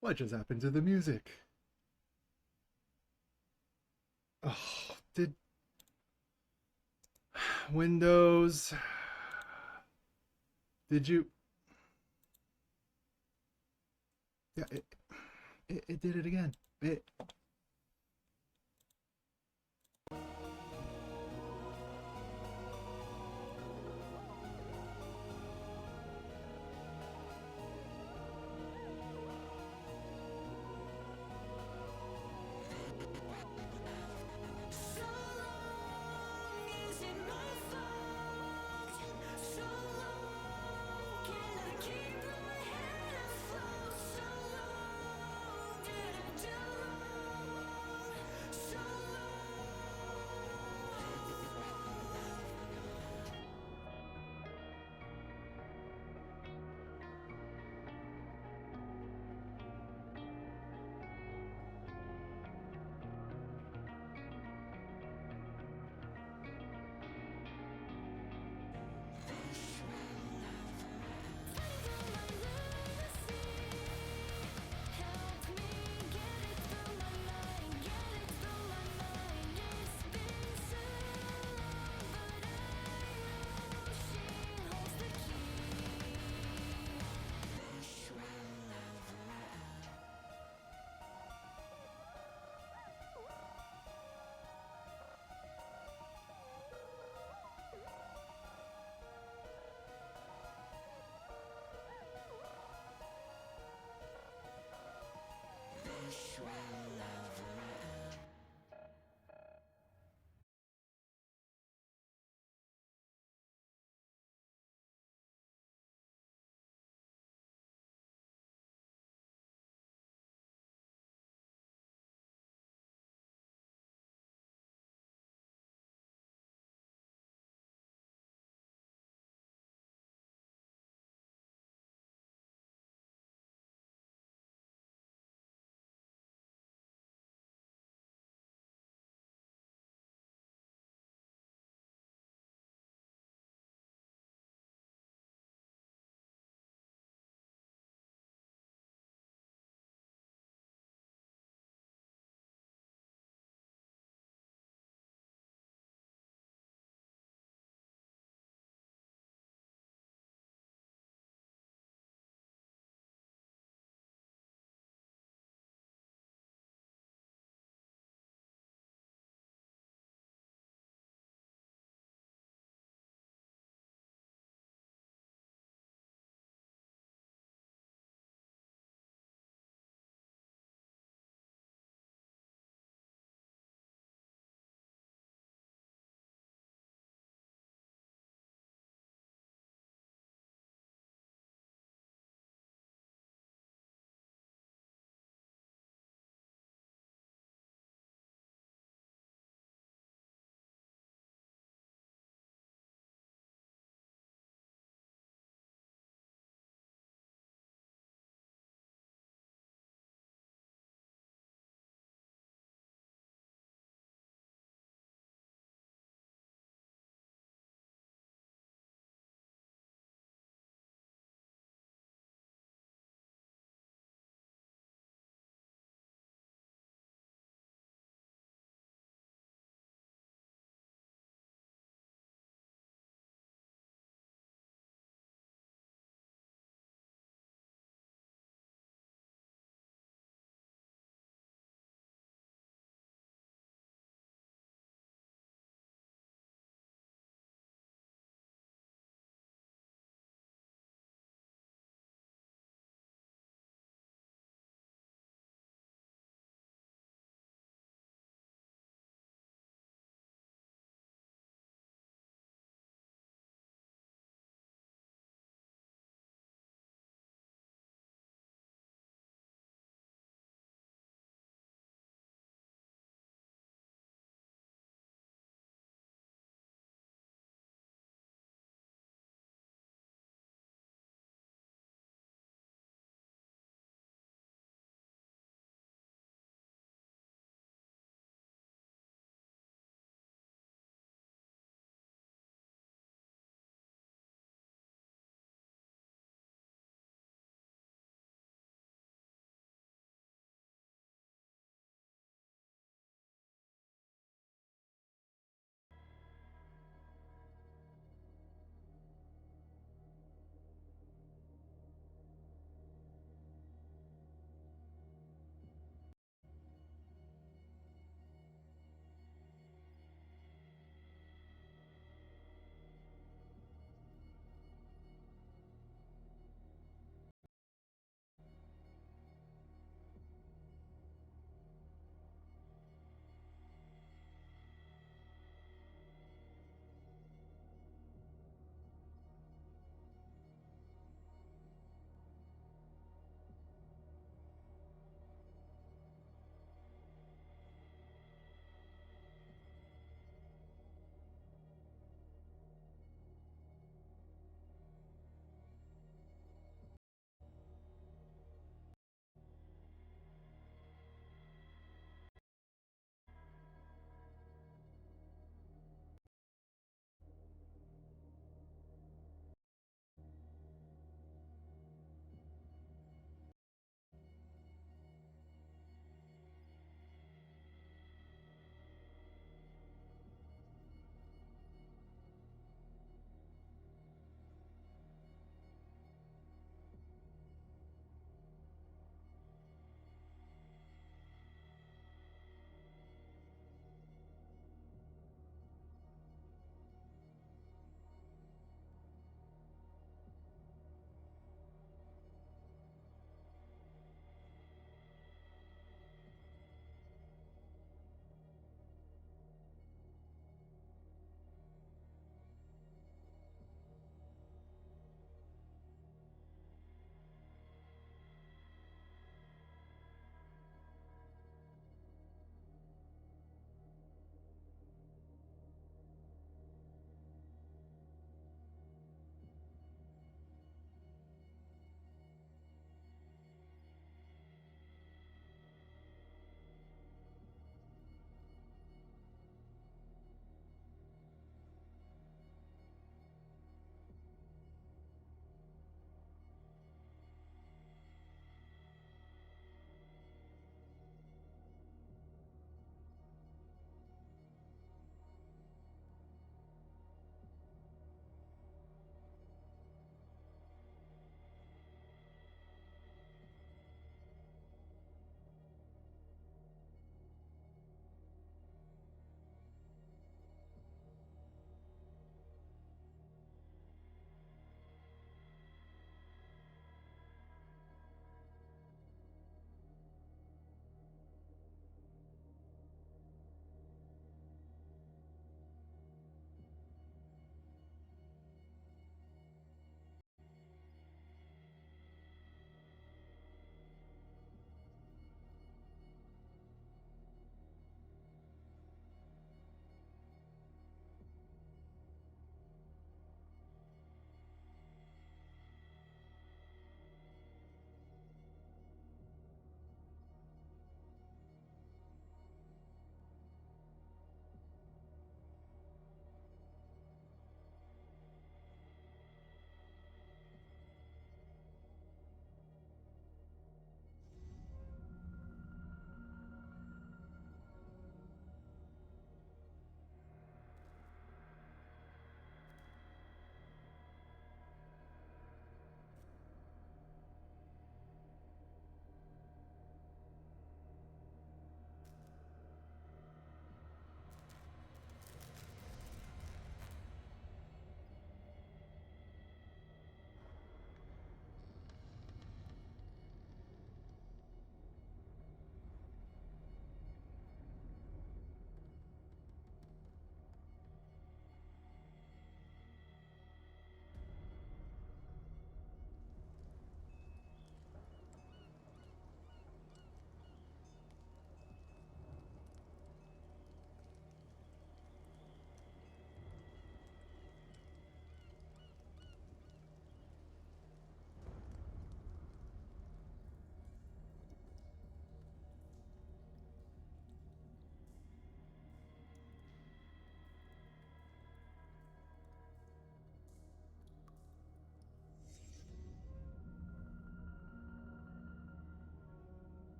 What just happened to the music? Oh, did Windows? Did you? Yeah, it did it again. It.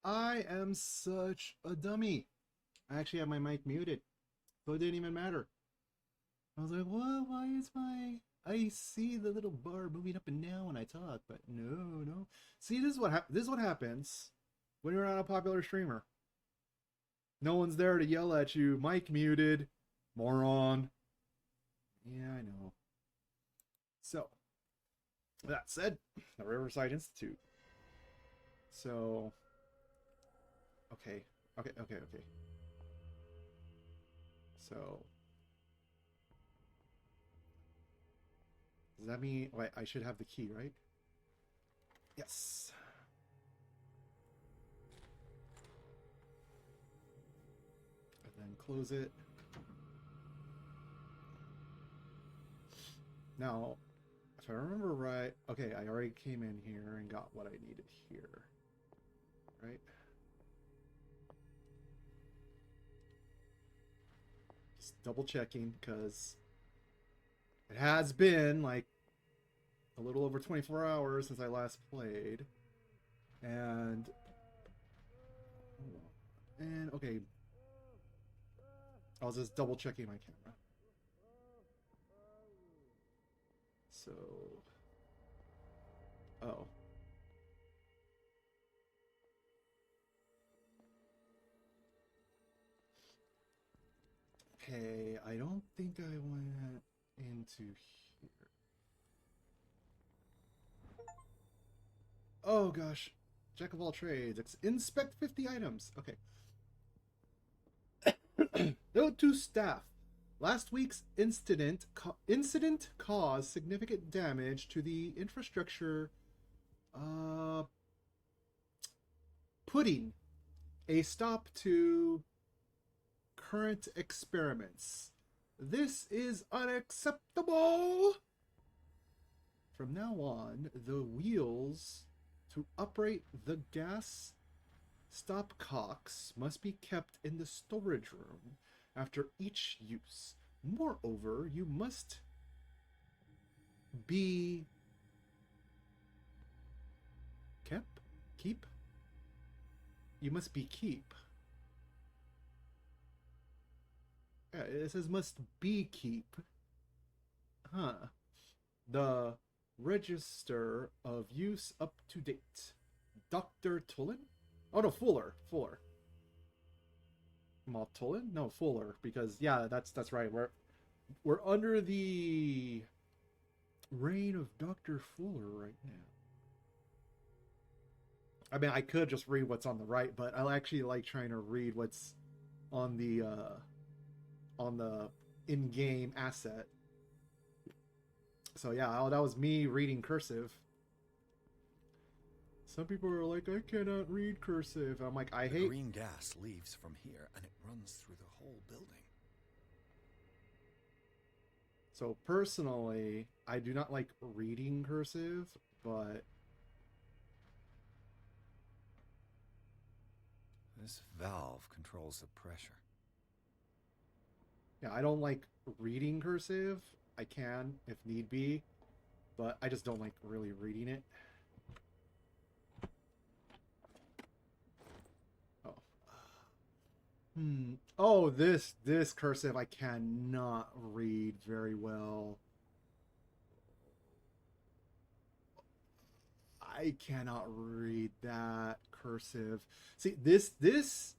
I am such a dummy. I actually have my mic muted, so it didn't even matter. I was like, what? Why is my... I see the little bar moving up and down when I talk, but no, no. See, this is what happens when you're not a popular streamer. No one's there to yell at you. Mic muted, moron. Yeah, I know. So, that said, the Riverside Institute. So, okay. So, does that mean wait, I should have the key, right? Yes. And then close it. Now, if I remember right, okay, I already came in here and got what I needed here, right? Just double checking because it has been like a little over 24 hours since I last played. And okay, I was just double checking my camera. So, oh. Okay, I don't think I went into here. Oh gosh. Jack of all trades. Inspect 50 items. Okay. Note to staff. Last week's incident caused significant damage to the infrastructure, putting a stop to current experiments. This is unacceptable. From now on, the wheels to operate the gas stopcocks must be kept in the storage room after each use. Moreover, you must be keep. You must be keep. Yeah, it says must be keep. Huh. The register of use up to date. Dr. Tulin? Oh no, Fuller. Tulin? No, Fuller. Because yeah, that's right. We're under the reign of Dr. Fuller right now. I mean, I could just read what's on the right, but I actually like trying to read what's on the in-game asset. So yeah, that was me reading cursive. Some people are like, I cannot read cursive. I'm like, I hate... green gas leaves from here, and it runs through the whole building. So personally, I do not like reading cursive, but... This valve controls the pressure. Yeah, I don't like reading cursive. I can, if need be, but I just don't like really reading it. Oh, this cursive I cannot read very well. I cannot read that cursive. See, this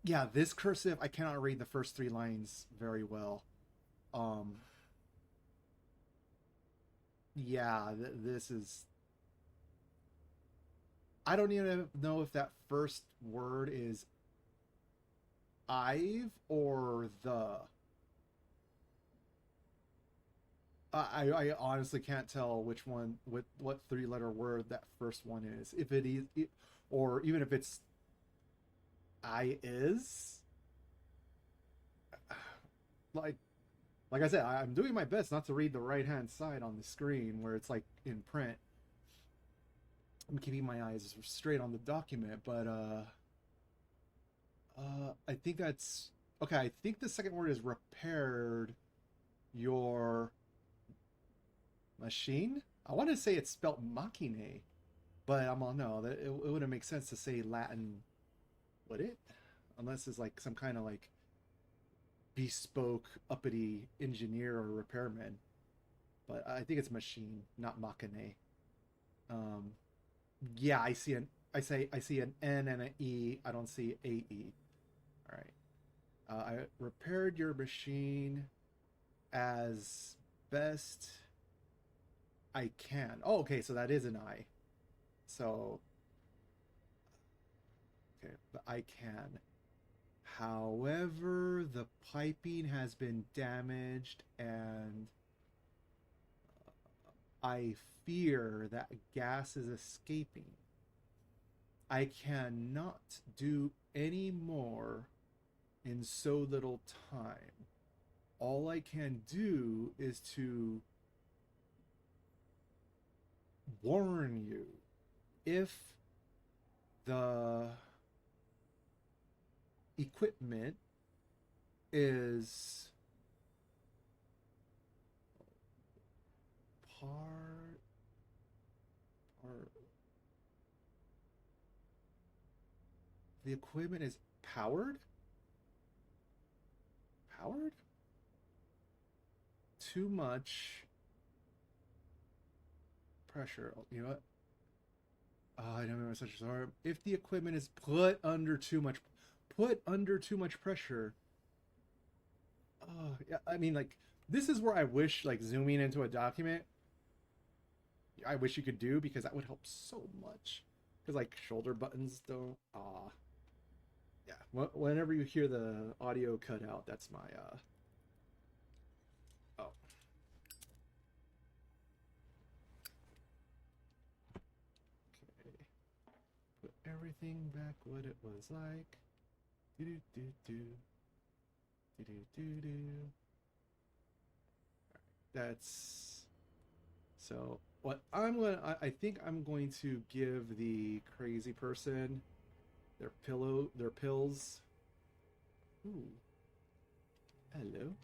yeah, this cursive I cannot read the first 3 lines very well. Yeah, this is... I don't even know if that first word is I've or the. I honestly can't tell which one, what 3-letter word that first one is. If it is, or even if it's I is. Like I said, I'm doing my best not to read the right-hand side on the screen where it's like in print. I'm keeping my eyes straight on the document, but I think that's okay. I think the second word is repaired your machine. I want to say it's spelled machine. But I'm all, no, that it wouldn't make sense to say Latin, would it? Unless it's like some kind of like bespoke uppity engineer or repairman. But I think it's machine, not machine. Um, yeah, I see an N and an E. I don't see a E. All right. I repaired your machine as best I can. Oh, okay, so that is an I. So, okay, but I can. However, the piping has been damaged and I fear that gas is escaping. I cannot do any more in so little time. All I can do is to warn you if the equipment is part or the equipment is powered too much pressure. You know what? Oh, I don't remember such a sorry. If the equipment is put under too much pressure. Oh, yeah, I mean, like, this is where I wish, like, zooming into a document, I wish you could do, because that would help so much. Because, like, shoulder buttons don't, yeah. Whenever you hear the audio cut out, that's my, oh. Okay. Put everything back what it was like. Do do do do. Do do do do. That's so what I think I'm going to give the crazy person their pills. Ooh. Hello.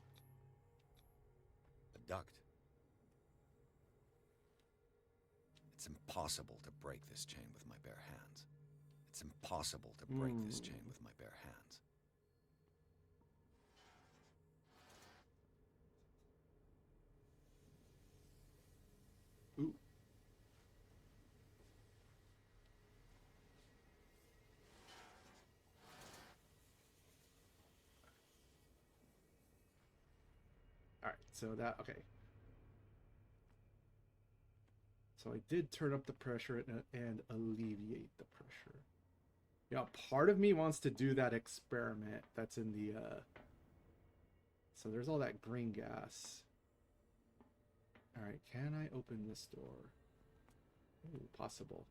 A duct. It's impossible to break this chain with my bare hands. It's impossible to break this chain with my bare hands. Ooh. All right, so that okay. So I did turn up the pressure and alleviate the pressure. Yeah, part of me wants to do that experiment that's in the so there's all that green gas. All right, can I open this door? Ooh, possible.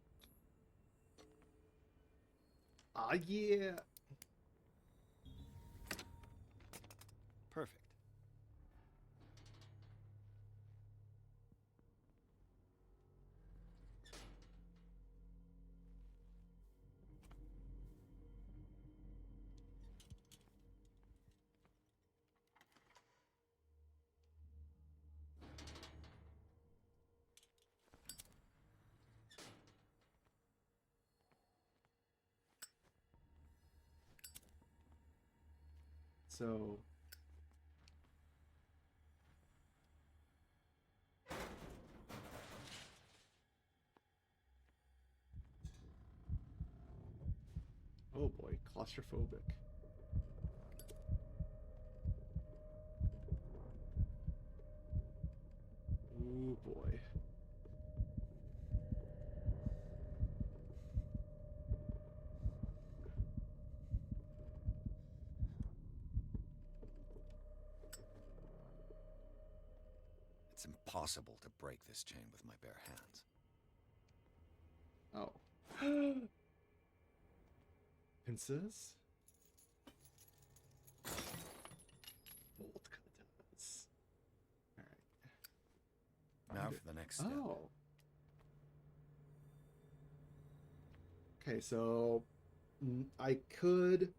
Ah, yeah. Perfect. So oh boy, claustrophobic. Oh boy. It's impossible to break this chain with my bare hands. Oh. Pincers? Bolt cutters. Alright. Now for the next step. Oh. Okay, so I could.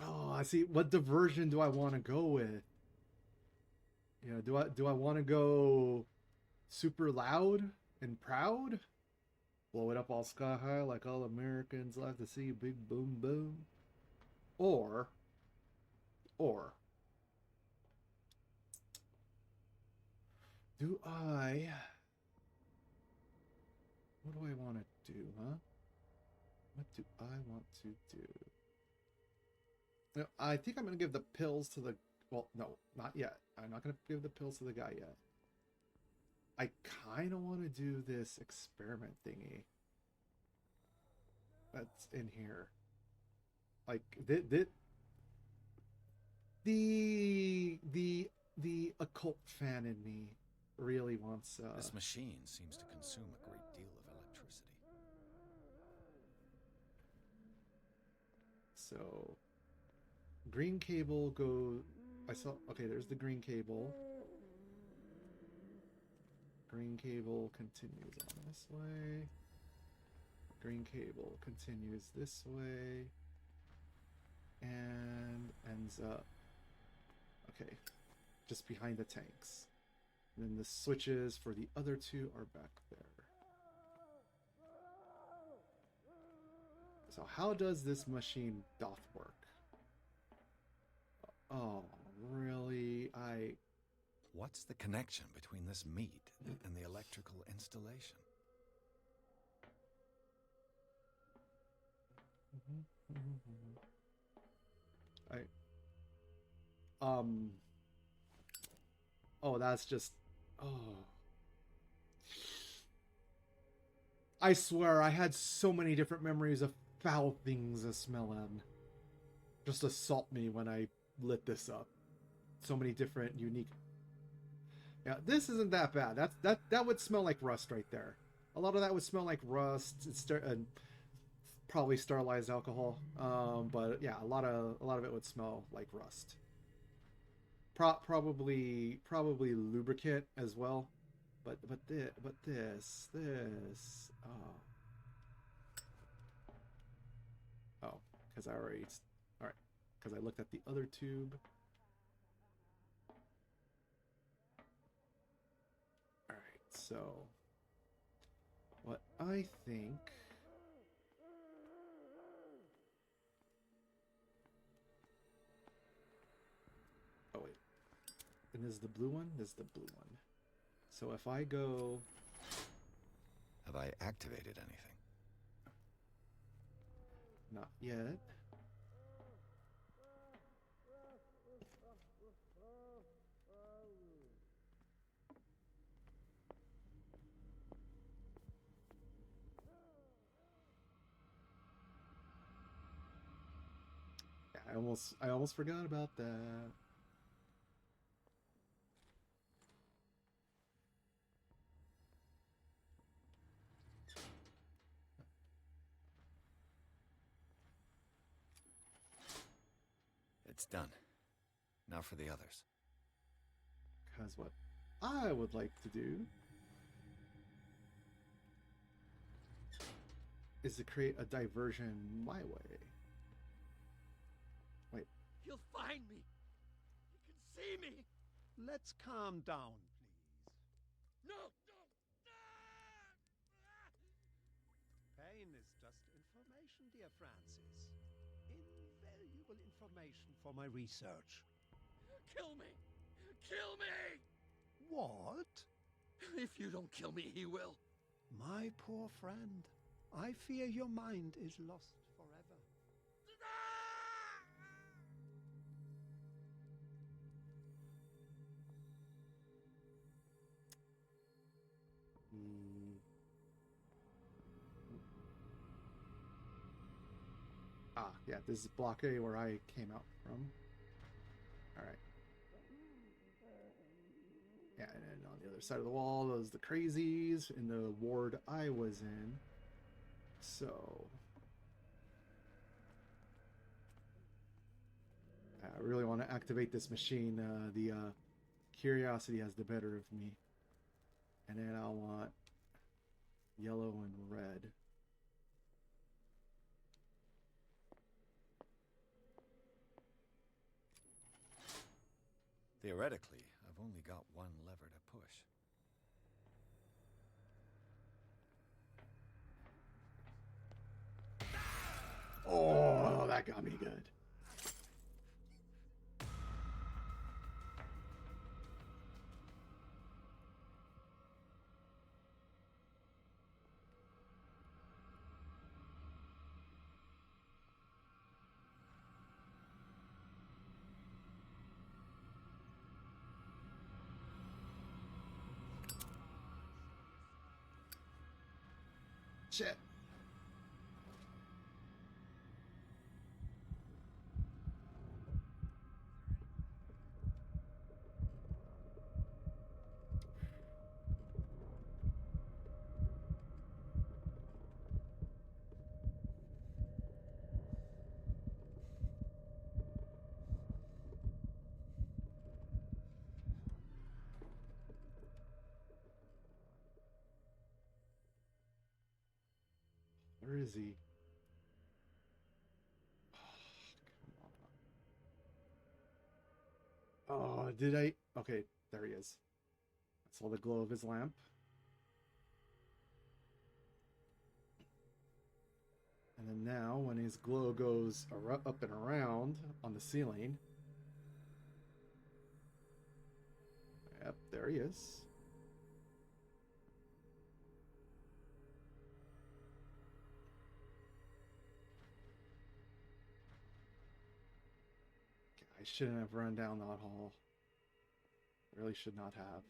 Oh, I see. What diversion do I want to go with? You know, do I want to go super loud and proud? Blow it up all sky high like all Americans like to see, big boom boom? Or, or, do I... What do I want to do, huh? What do I want to do? I think I'm going to give the pills to the... Well, no, not yet. I'm not going to give the pills to the guy yet. I kind of want to do this experiment thingy that's in here. Like, the occult fan in me really wants... This machine seems to consume a great deal of electricity. So, green cable go... I saw... Okay, there's the green cable. Green cable continues on this way. Green cable continues this way. And ends up... Okay, just behind the tanks. And then the switches for the other two are back there. So how does this machine doth work? Oh, really? What's the connection between this meat and the electrical installation? Oh, that's just... Oh. I swear, I had so many different memories of foul things that smell and just assault me when I lit this up. So many different, unique... Yeah, this isn't that bad. That would smell like rust right there. A lot of that would smell like rust. It's probably sterilized alcohol. But yeah, a lot of it would smell like rust. Probably lubricant as well. But this oh, because I already... All right, because I looked at the other tube. All right, so what I think... Oh wait, and this is the blue one. This is the blue one. So if I go... Have I activated anything? Not yet. I almost forgot about that. It's done. Now for the others. Because what I would like to do is to create a diversion my way. Wait. He'll find me. He can see me. Let's calm down, please. No. Pain is just information, dear Francis. Invaluable information for my research. Kill me. Kill me. What? If you don't kill me, he will. My poor friend, I fear your mind is lost forever. Ah, yeah, this is block A where I came out from. Alright. Yeah, and then on the other side of the wall, those the crazies in the ward I was in. So... I really want to activate this machine. The curiosity has the better of me. And then I'll want yellow and red. Theoretically, I've only got one lever to push. that got me good. Shit. Where is he? Oh, did I? Okay, there he is. I saw the glow of his lamp. And then now, when his glow goes up and around on the ceiling... Yep, there he is. I shouldn't have run down that hall. Really should not have.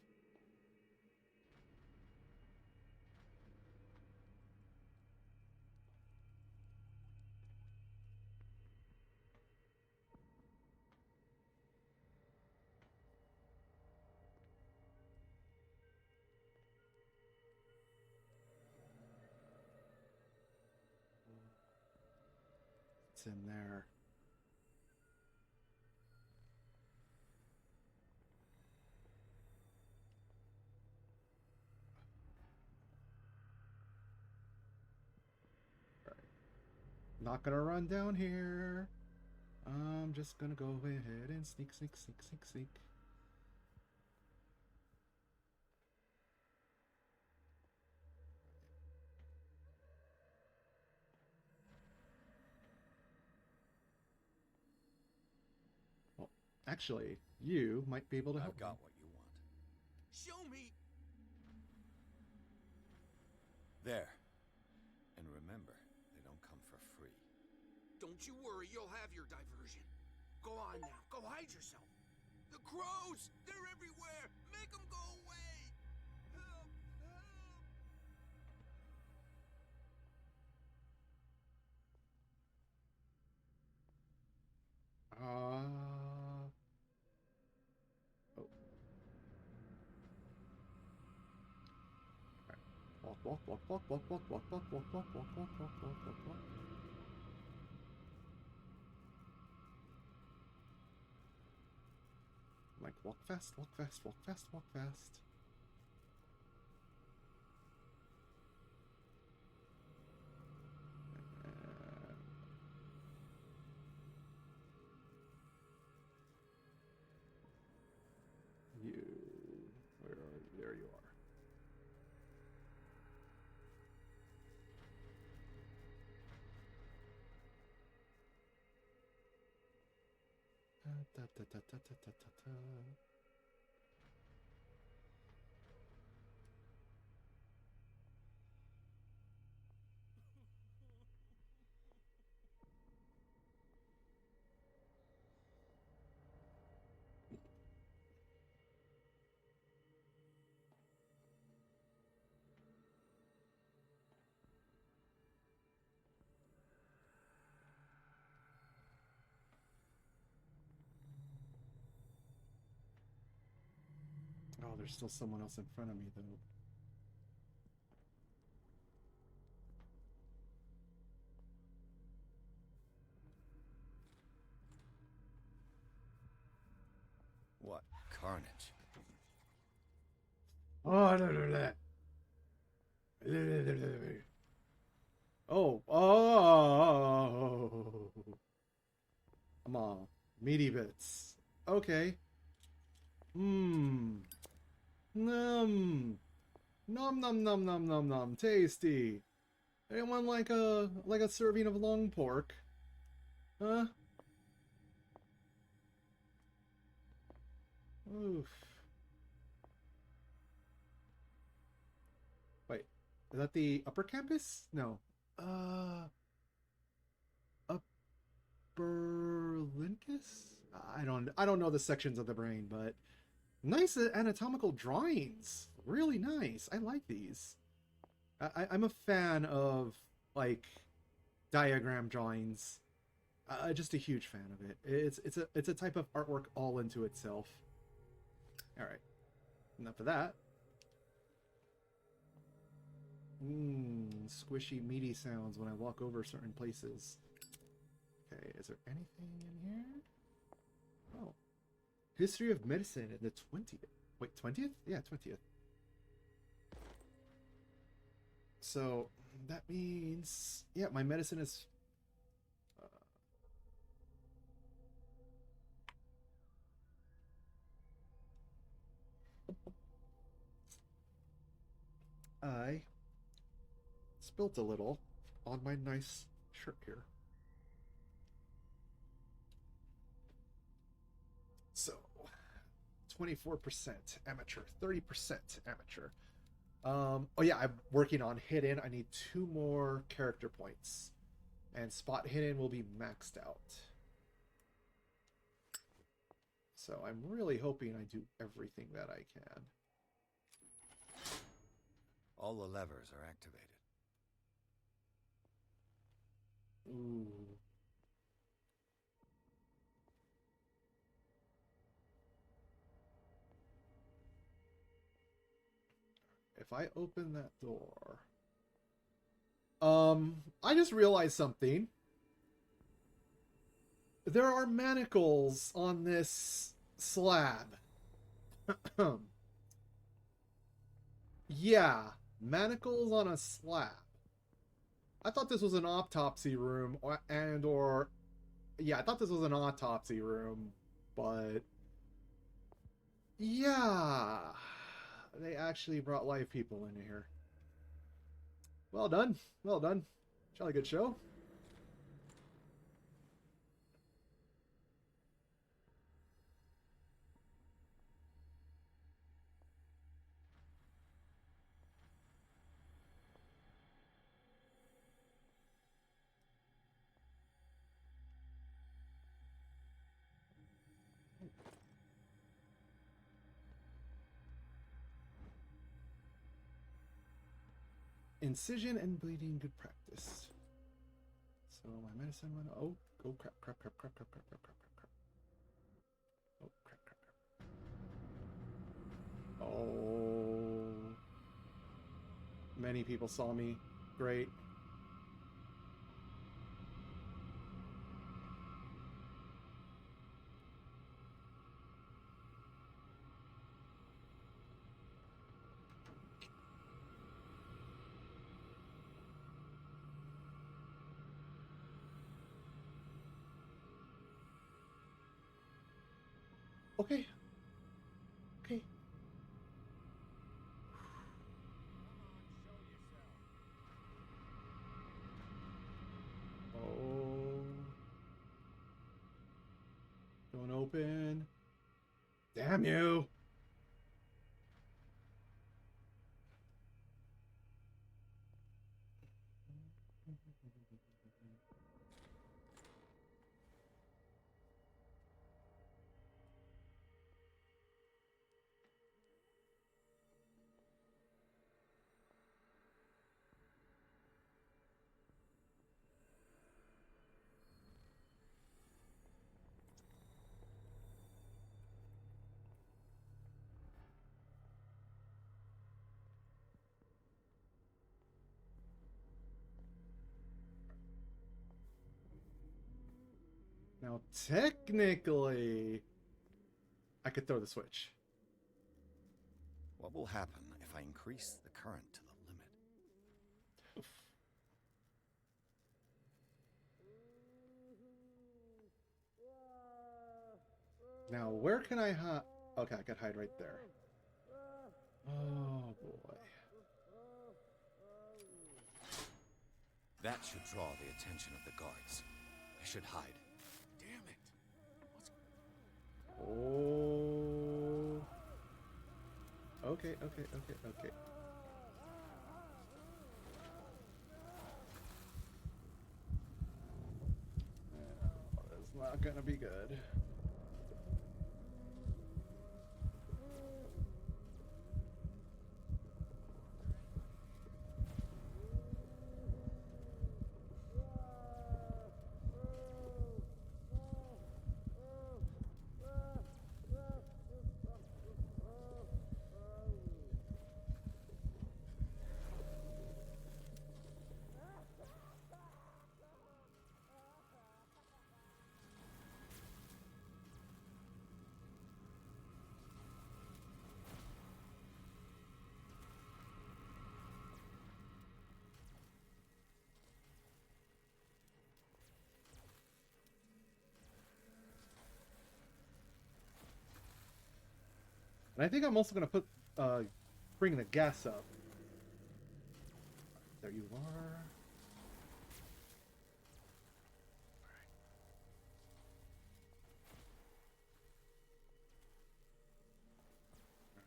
It's in there. All right. Not gonna run down here. I'm just gonna go ahead and sneak, sneak, sneak, sneak, sneak. Well, actually, you might be able to help I've got me. what you want. Show me. There. And remember, they don't come for free. Don't you worry, you'll have your diversion. Go on now, go hide yourself. The crows! They're everywhere! Make them go away! Help! Help! Oh. Alright. Walk, walk, walk, walk, walk, walk, walk, walk, walk, walk, walk, walk, walk, walk, walk, walk. Like, walk fast, walk fast, walk fast, walk fast. You, where are you? There you are. Da, da, da, da, da, da, da, da. Oh, there's still someone else in front of me, though. What carnage? Oh, no, no, no. Oh, oh. Come on. Meaty bits. Okay. Mmm. Nom. Nom nom nom nom nom nom. Tasty. Anyone like a serving of long pork? Huh? Oof. Wait, is that the upper campus? No. Upper Lincus? I don't know the sections of the brain, but nice anatomical drawings. Really nice. I like these. I'm a fan of like diagram drawings. Just a huge fan of it. It's a type of artwork all into itself. All right, enough of that. Squishy, meaty sounds when I walk over certain places. Okay, is there anything in here? Oh, history of medicine in the 20th. Wait, 20th? Yeah, 20th. So that means, yeah, my medicine is. I spilt a little on my nice shirt here. So, 24% amateur, 30% amateur. Oh yeah, I'm working on hidden. I need 2 more character points. And spot hidden will be maxed out. So I'm really hoping I do everything that I can. All the levers are activated. Ooh. If I open that door... I just realized something. There are manacles on this slab. Yeah, manacles on a slab. I thought this was an autopsy room, yeah, I thought this was an autopsy room, but yeah, they actually brought live people in here. Well done, well done. Jolly good show. Incision and bleeding, good practice. So my medicine went. Oh, crap, crap, crap, crap, crap, crap, crap, crap, crap. Oh, crap, crap, crap. Oh. Many people saw me. Great. Okay. Okay. Oh. Don't open. Damn you. Now, technically, I could throw the switch. What will happen if I increase the current to the limit? Oof. Now, where can I hide? Okay, I could hide right there. Oh, boy. That should draw the attention of the guards. I should hide damn it. What's... Oh. Okay, okay, okay, okay. Oh, that's not gonna be good. And I think I'm also gonna put bring the gas up. There you are.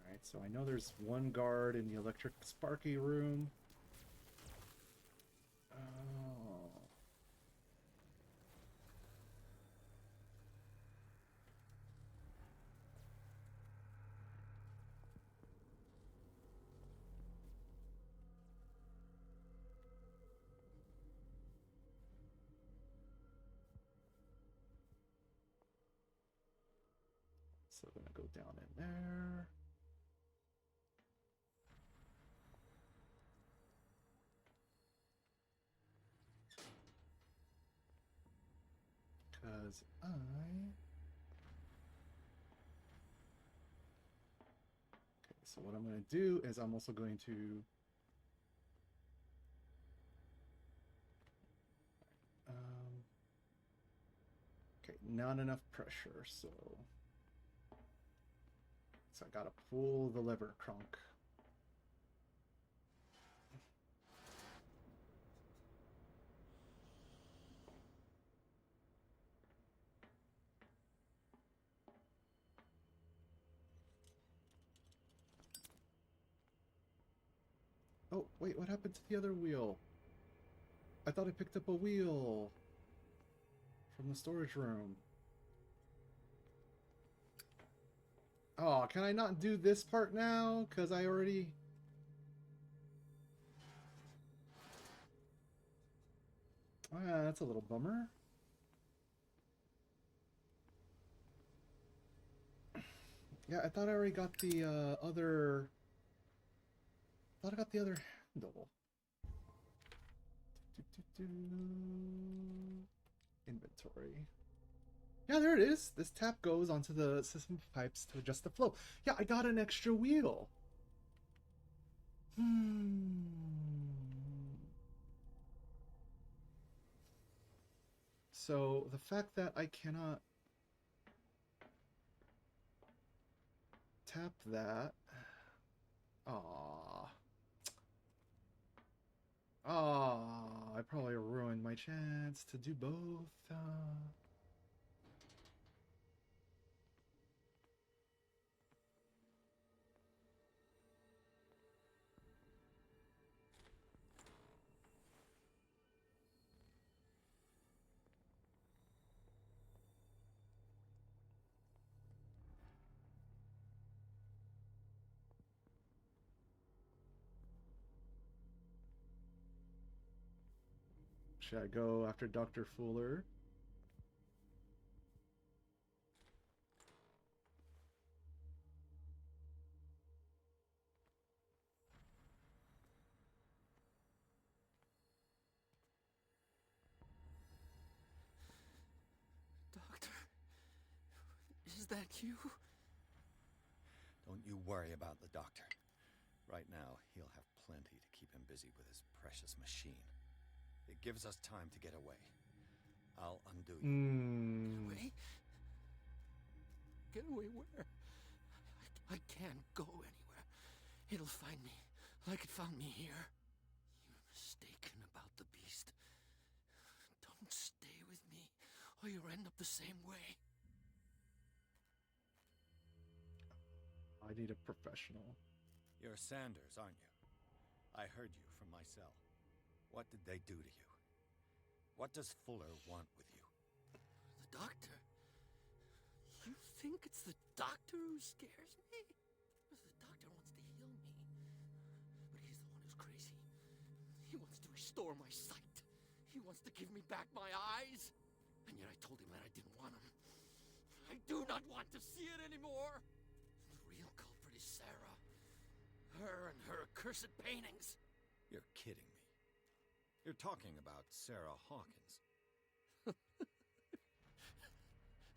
Alright, so I know there's one guard in the electric sparky room. Oh. So I'm gonna go down in there. Because Okay, so what I'm going to do is I'm also going to... Okay, not enough pressure, so... So I gotta pull the lever, Kronk. Oh, wait, what happened to the other wheel? I thought I picked up a wheel from the storage room. Oh, can I not do this part now? Because I already... Ah, that's a little bummer. Yeah, I thought I already got the other... I thought I got the other handle. Inventory. Yeah, there it is. This tap goes onto the system pipes to adjust the flow. Yeah, I got an extra wheel. So the fact that I cannot tap that... Aww. I probably ruined my chance to do both. Should I go after Dr. Fuller? Doctor, is that you? Don't you worry about the doctor. Right now, he'll have plenty to keep him busy with his precious machine. It gives us time to get away. I'll undo you. Get away? Get away where? I can't go anywhere. It'll find me, like it found me here. You're mistaken about the beast. Don't stay with me, or your end up the same way. I need a professional. You're Sanders, aren't you? I heard you from my cell. What did they do to you? What does Fuller want with you? The doctor? You think it's the doctor who scares me? The doctor wants to heal me. But he's the one who's crazy. He wants to restore my sight. He wants to give me back my eyes. And yet I told him that I didn't want him. I do not want to see it anymore. The real culprit is Sarah. Her and her accursed paintings. You're kidding me. You're talking about Sarah Hawkins.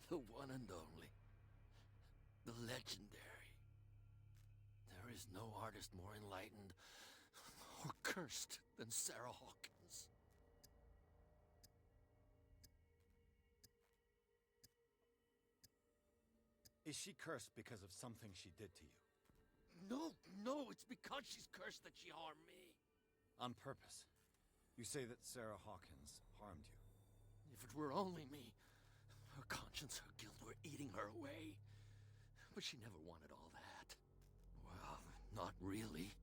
The one and only. The legendary. There is no artist more enlightened or cursed than Sarah Hawkins. Is she cursed because of something she did to you? No, it's because she's cursed that she harmed me. On purpose. You say that Sarah Hawkins harmed you. If it were only me, her conscience, her guilt were eating her away. But she never wanted all that. Well, not really.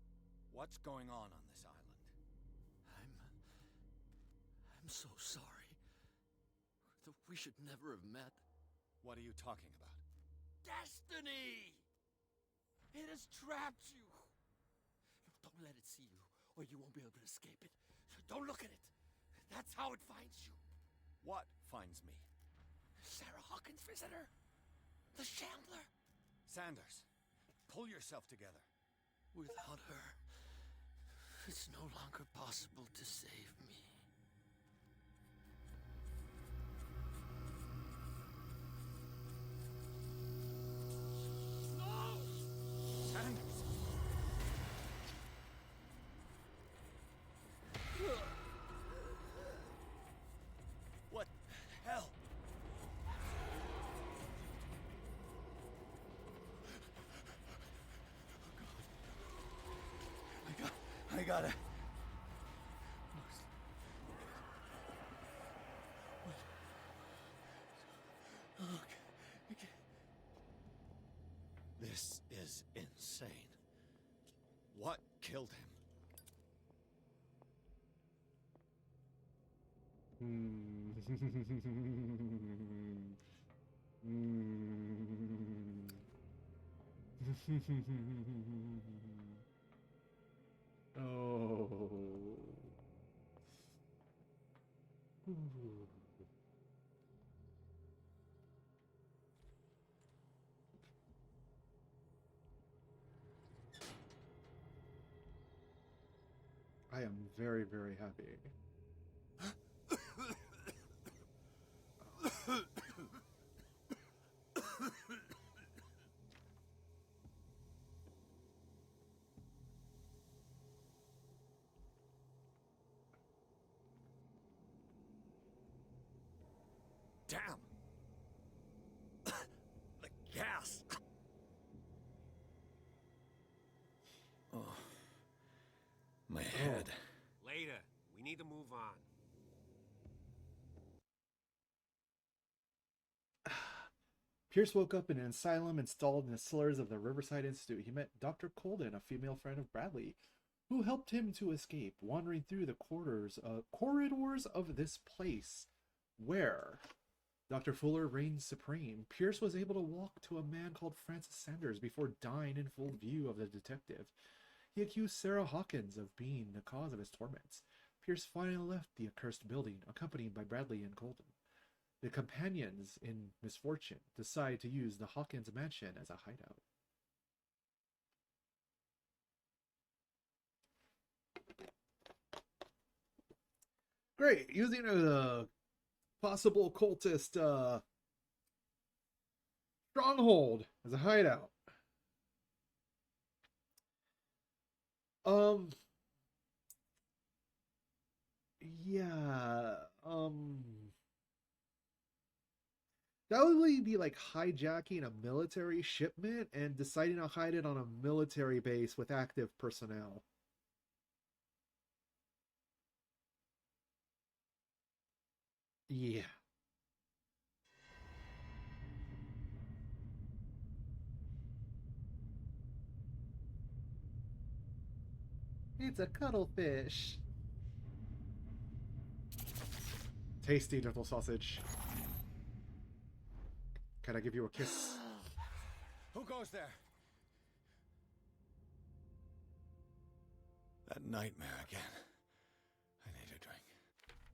What's going on this island? I'm so sorry. We should never have met. What are you talking about? Destiny! It has trapped you. Don't let it see you, or you won't be able to escape it. Don't look at it. That's how it finds you. What finds me? Sarah Hawkins' visitor. The Shambler. Sanders, pull yourself together. Without her, it's no longer possible to save me. No! Sanders! What the hell? I gotta... Okay. This is insane. What killed him? Oh. I am very, very happy. Damn! The gas! Oh. My head. Later. We need to move on. Pierce woke up in an asylum installed in the cellars of the Riverside Institute. He met Dr. Colden, a female friend of Bradley, who helped him to escape, wandering through the corridors of this place, where Dr. Fuller reigned supreme. Pierce was able to walk to a man called Francis Sanders before dying in full view of the detective. He accused Sarah Hawkins of being the cause of his torments. Pierce finally left the accursed building, accompanied by Bradley and Colden. The companions in misfortune decide to use the Hawkins mansion as a hideout. Great, using a possible cultist stronghold as a hideout. Yeah, that would really be like hijacking a military shipment and deciding to hide it on a military base with active personnel. Yeah. It's a cuttlefish. Tasty little sausage. Can I give you a kiss? Who goes there? That nightmare again. I need a drink.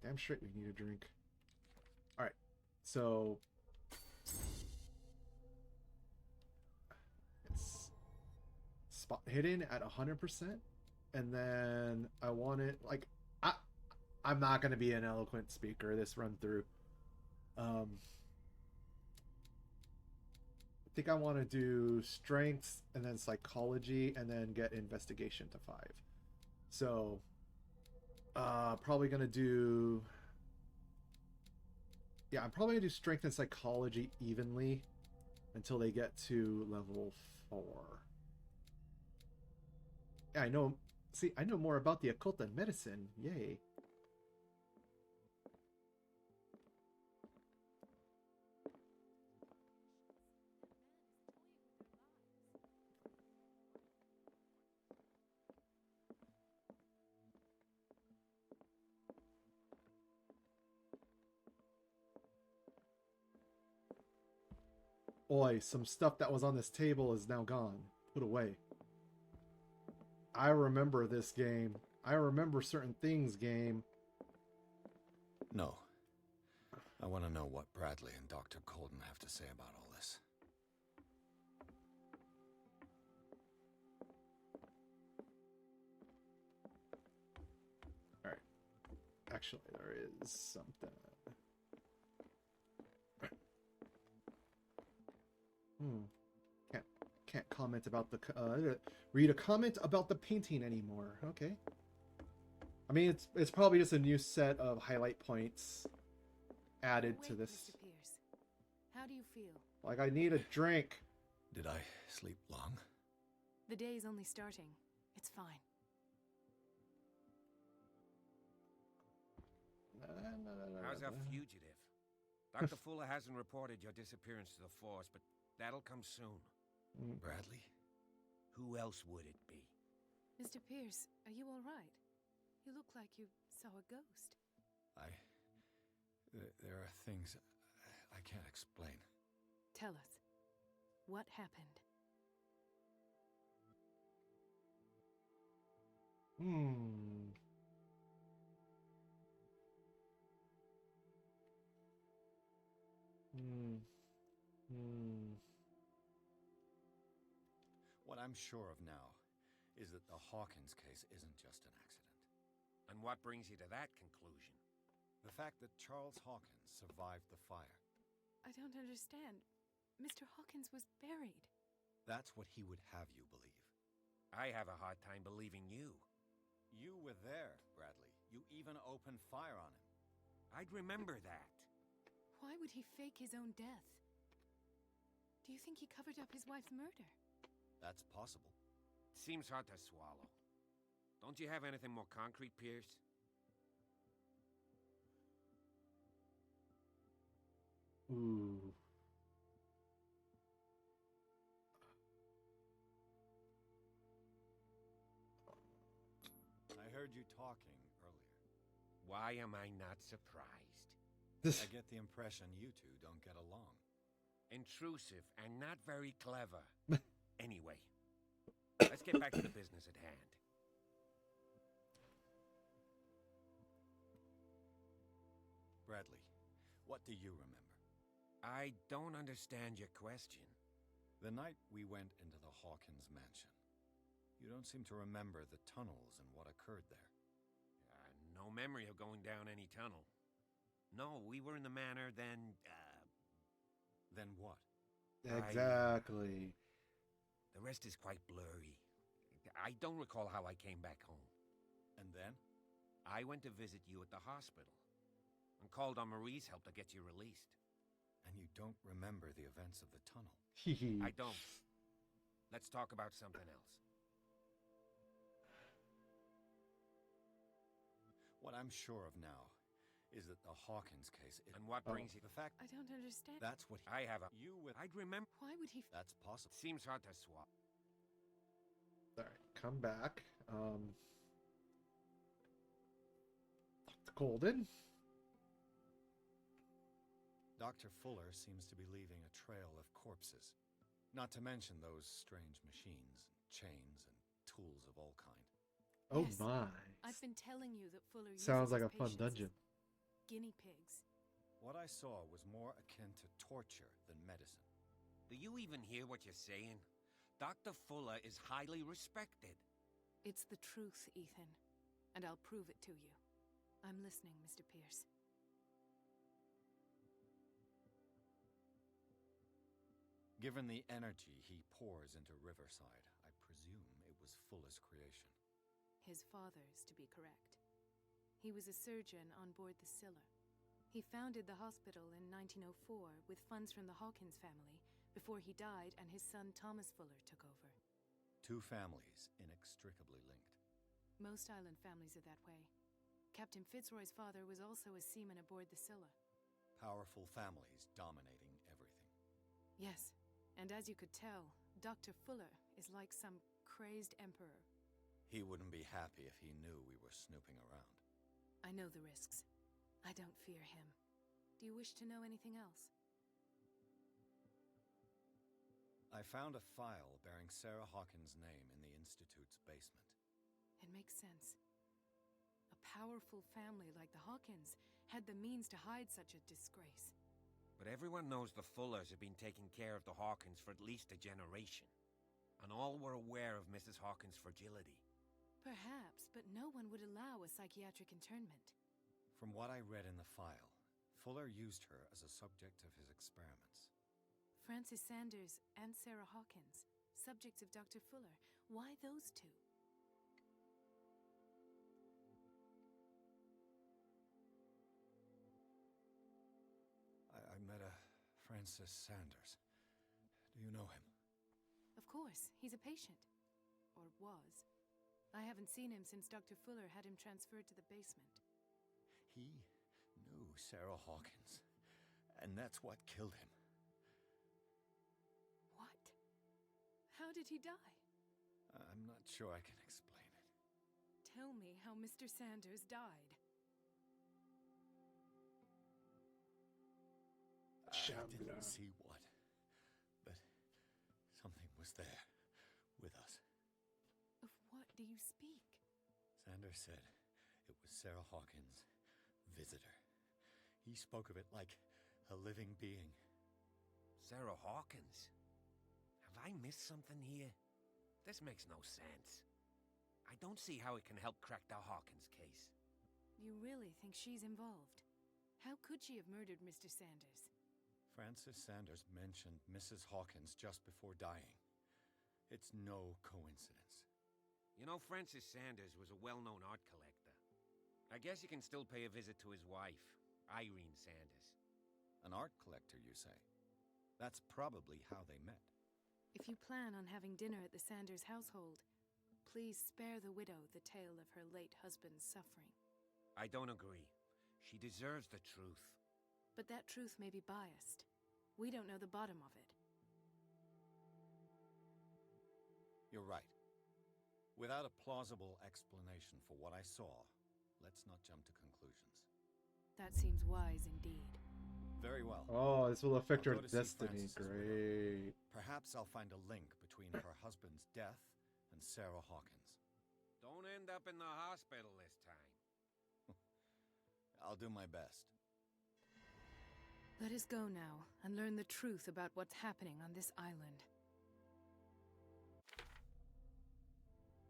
Damn straight we need a drink. Alright, so... it's spot hidden at 100%. And then I want it, like... I'm not going to be an eloquent speaker this run through. I think I want to do strength and then psychology and then get investigation to 5. So, probably going to do... yeah, I'm probably going to do strength and psychology evenly until they get to level 4. Yeah, I know... see, I know more about the occult than medicine. Yay. Oi, some stuff that was on this table is now gone. Put away. I remember this game. I remember certain things, game. No. I want to know what Bradley and Dr. Colden have to say about all this. Alright. Actually, there is something. Can't comment about the read a comment about the painting anymore. Okay. I mean, it's probably just a new set of highlight points added to this. Mr. Pierce, how do you feel? Like, I need a drink. Did I sleep long? The day is only starting. It's fine. How's our fugitive? Dr. Fuller hasn't reported your disappearance to the force, but that'll come soon. Bradley? Who else would it be? Mr. Pierce, are you all right? You look like you saw a ghost. There are things I can't explain. Tell us, what happened? What I'm sure of now is that the Hawkins case isn't just an accident. And what brings you to that conclusion? The fact that Charles Hawkins survived the fire. I don't understand. Mr. Hawkins was buried. That's what he would have you believe. I have a hard time believing you. You were there, Bradley. You even opened fire on him. I'd remember that. Why would he fake his own death? Do you think he covered up his wife's murder? That's possible. Seems hard to swallow. Don't you have anything more concrete, Pierce? Ooh. I heard you talking earlier. Why am I not surprised? I get the impression you two don't get along. Intrusive and not very clever. Anyway, let's get back to the business at hand. Bradley, what do you remember? I don't understand your question. The night we went into the Hawkins mansion. You don't seem to remember the tunnels and what occurred there. No memory of going down any tunnel. No, we were in the manor, then, Then what? Exactly. The rest is quite blurry. I don't recall how I came back home. And then? I went to visit you at the hospital and called on Marie's help to get you released. And you don't remember the events of the tunnel. I don't. Let's talk about something else. What I'm sure of now is that the Hawkins case is... And what brings you... The fact... I don't understand. That's what... I have a... You with... I'd remember... Why would he... That's possible. Seems hard to swap. Alright, come back. Golden. Dr. Fuller seems to be leaving a trail of corpses. Not to mention those strange machines, chains, and tools of all kind. Oh Yes. my. I've been telling you that Fuller uses Sounds like his a fun patients dungeon. as guinea pigs. What I saw was more akin to torture than medicine. Do you even hear what you're saying? Dr. Fuller is highly respected. It's the truth, Ethan. And I'll prove it to you. I'm listening, Mr. Pierce. Given the energy he pours into Riverside, I presume it was Fuller's creation. His father's, to be correct. He was a surgeon on board the Scylla. He founded the hospital in 1904 with funds from the Hawkins family before he died and his son Thomas Fuller took over. Two families inextricably linked. Most island families are that way. Captain Fitzroy's father was also a seaman aboard the Scylla. Powerful families dominating everything. Yes, and as you could tell, Dr. Fuller is like some crazed emperor. He wouldn't be happy if he knew we were snooping around. I know the risks. I don't fear him. Do you wish to know anything else? I found a file bearing Sarah Hawkins' name in the Institute's basement. It makes sense. A powerful family like the Hawkins had the means to hide such a disgrace. But everyone knows the Fullers have been taking care of the Hawkins for at least a generation. And all were aware of Mrs. Hawkins' fragility. Perhaps, but no one would allow a psychiatric internment. From what I read in the file, Fuller used her as a subject of his experiments. Francis Sanders and Sarah Hawkins, subjects of Dr. Fuller. Why those two? I met a Francis Sanders. Do you know him? Of course, he's a patient. Or was. I haven't seen him since Dr. Fuller had him transferred to the basement. He knew Sarah Hawkins, and that's what killed him. What? How did he die? I'm not sure I can explain it. Tell me how Mr. Sanders died. I didn't see what, but something was there with us. Of what do you speak? Sanders said it was Sarah Hawkins' visitor. He spoke of it like a living being. Sarah Hawkins? Have I missed something here? This makes no sense. I don't see how it can help crack the Hawkins case. You really think she's involved? How could she have murdered Mr. Sanders? Francis Sanders mentioned Mrs. Hawkins just before dying. It's no coincidence. You know, Francis Sanders was a well-known art collector. I guess you can still pay a visit to his wife, Irene Sanders. An art collector, you say? That's probably how they met. If you plan on having dinner at the Sanders household, please spare the widow the tale of her late husband's suffering. I don't agree. She deserves the truth. But that truth may be biased. We don't know the bottom of it. You're right. Without a plausible explanation for what I saw, let's not jump to conclusions. That seems wise indeed. Very well. Oh, this will affect I'll her go to see destiny. Francis's widow. Great. Perhaps I'll find a link between her husband's death and Sarah Hawkins. Don't end up in the hospital this time. I'll do my best. Let us go now and learn the truth about what's happening on this island.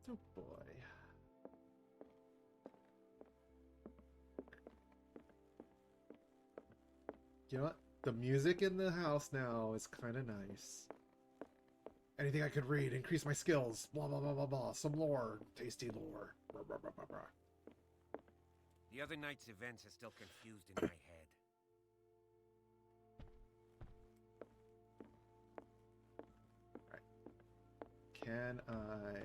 Oh boy. You know what? The music in the house now is kind of nice. Anything I could read, increase my skills, blah blah blah blah blah. Some lore, tasty lore. Blah, blah, blah, blah, blah. The other night's events are still confused in my head. Can I...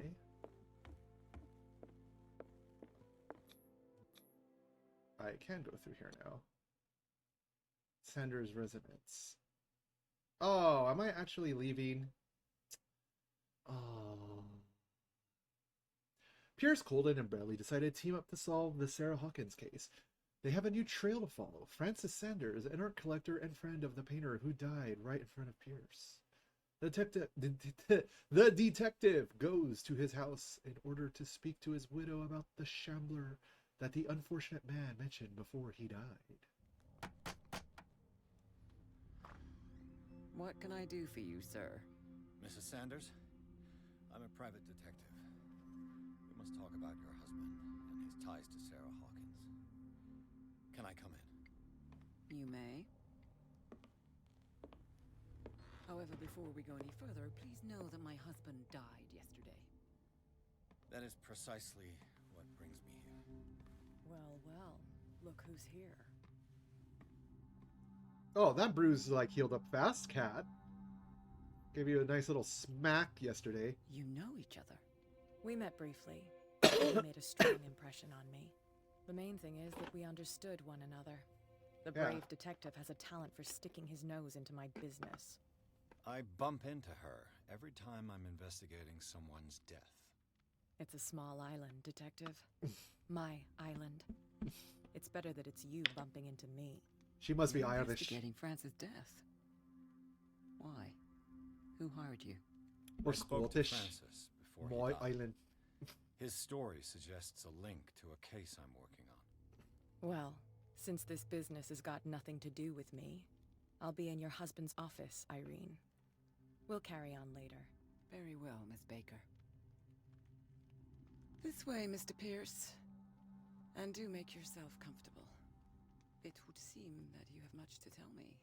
I can go through here now. Sanders' residence. Oh, am I actually leaving? Oh. Pierce, Colden, and Bradley decided to team up to solve the Sarah Hawkins case. They have a new trail to follow. Francis Sanders, an art collector and friend of the painter who died right in front of Pierce. The detective goes to his house in order to speak to his widow about the shambler that the unfortunate man mentioned before he died. What can I do for you, sir? Mrs. Sanders, I'm a private detective. We must talk about your husband and his ties to Sarah Hawkins. Can I come in? You may. However, before we go any further, please know that my husband died yesterday. That is precisely what brings me here. Well, well, look who's here. Oh, that bruise like healed up fast, Cat. Gave you a nice little smack yesterday. You know each other. We met briefly. He made a strong impression on me. The main thing is that we understood one another. The brave detective has a talent for sticking his nose into my business. I bump into her every time I'm investigating someone's death. It's a small island, detective. My island. It's better that it's you bumping into me. She must be You're Irish. investigating Francis' death. Why? Who hired you? Or I spoke to Scottish. Francis before My he died. island. His story suggests a link to a case I'm working on. Well, since this business has got nothing to do with me, I'll be in your husband's office, Irene. We'll carry on later. Very well, Miss Baker. This way, Mr. Pierce. And do make yourself comfortable. It would seem that you have much to tell me.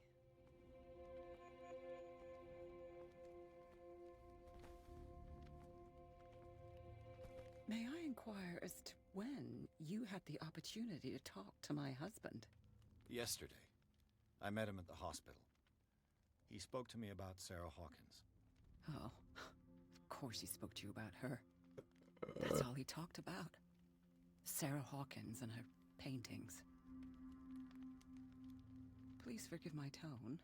May I inquire as to when you had the opportunity to talk to my husband? Yesterday, I met him at the hospital. He spoke to me about Sarah Hawkins. Oh, of course he spoke to you about her. That's all he talked about. Sarah Hawkins and her paintings. Please forgive my tone.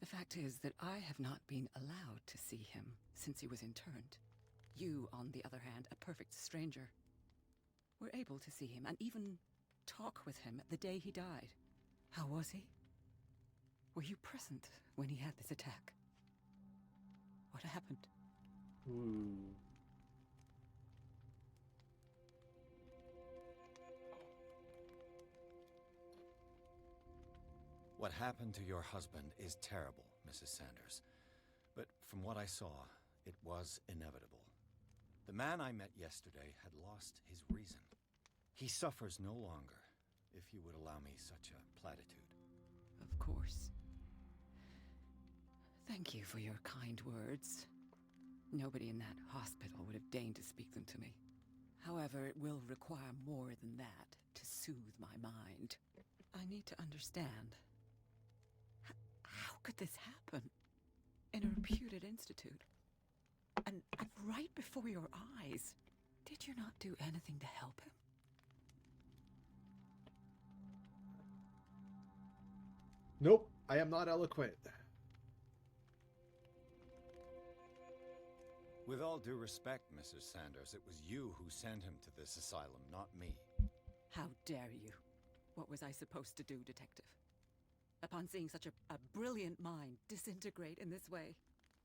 The fact is that I have not been allowed to see him since he was interned. You, on the other hand, a perfect stranger, were able to see him and even talk with him the day he died. How was he? Were you present when he had this attack? What happened? Ooh. What happened to your husband is terrible, Mrs. Sanders. But from what I saw, it was inevitable. The man I met yesterday had lost his reason. He suffers no longer, if you would allow me such a platitude. Of course. Thank you for your kind words. Nobody in that hospital would have deigned to speak them to me. However, it will require more than that to soothe my mind. I need to understand. How could this happen? In a reputed institute? And right before your eyes? Did you not do anything to help him? Nope, I am not eloquent. With all due respect, Mrs. Sanders, it was you who sent him to this asylum, not me. How dare you? What was I supposed to do, detective? Upon seeing such a brilliant mind disintegrate in this way,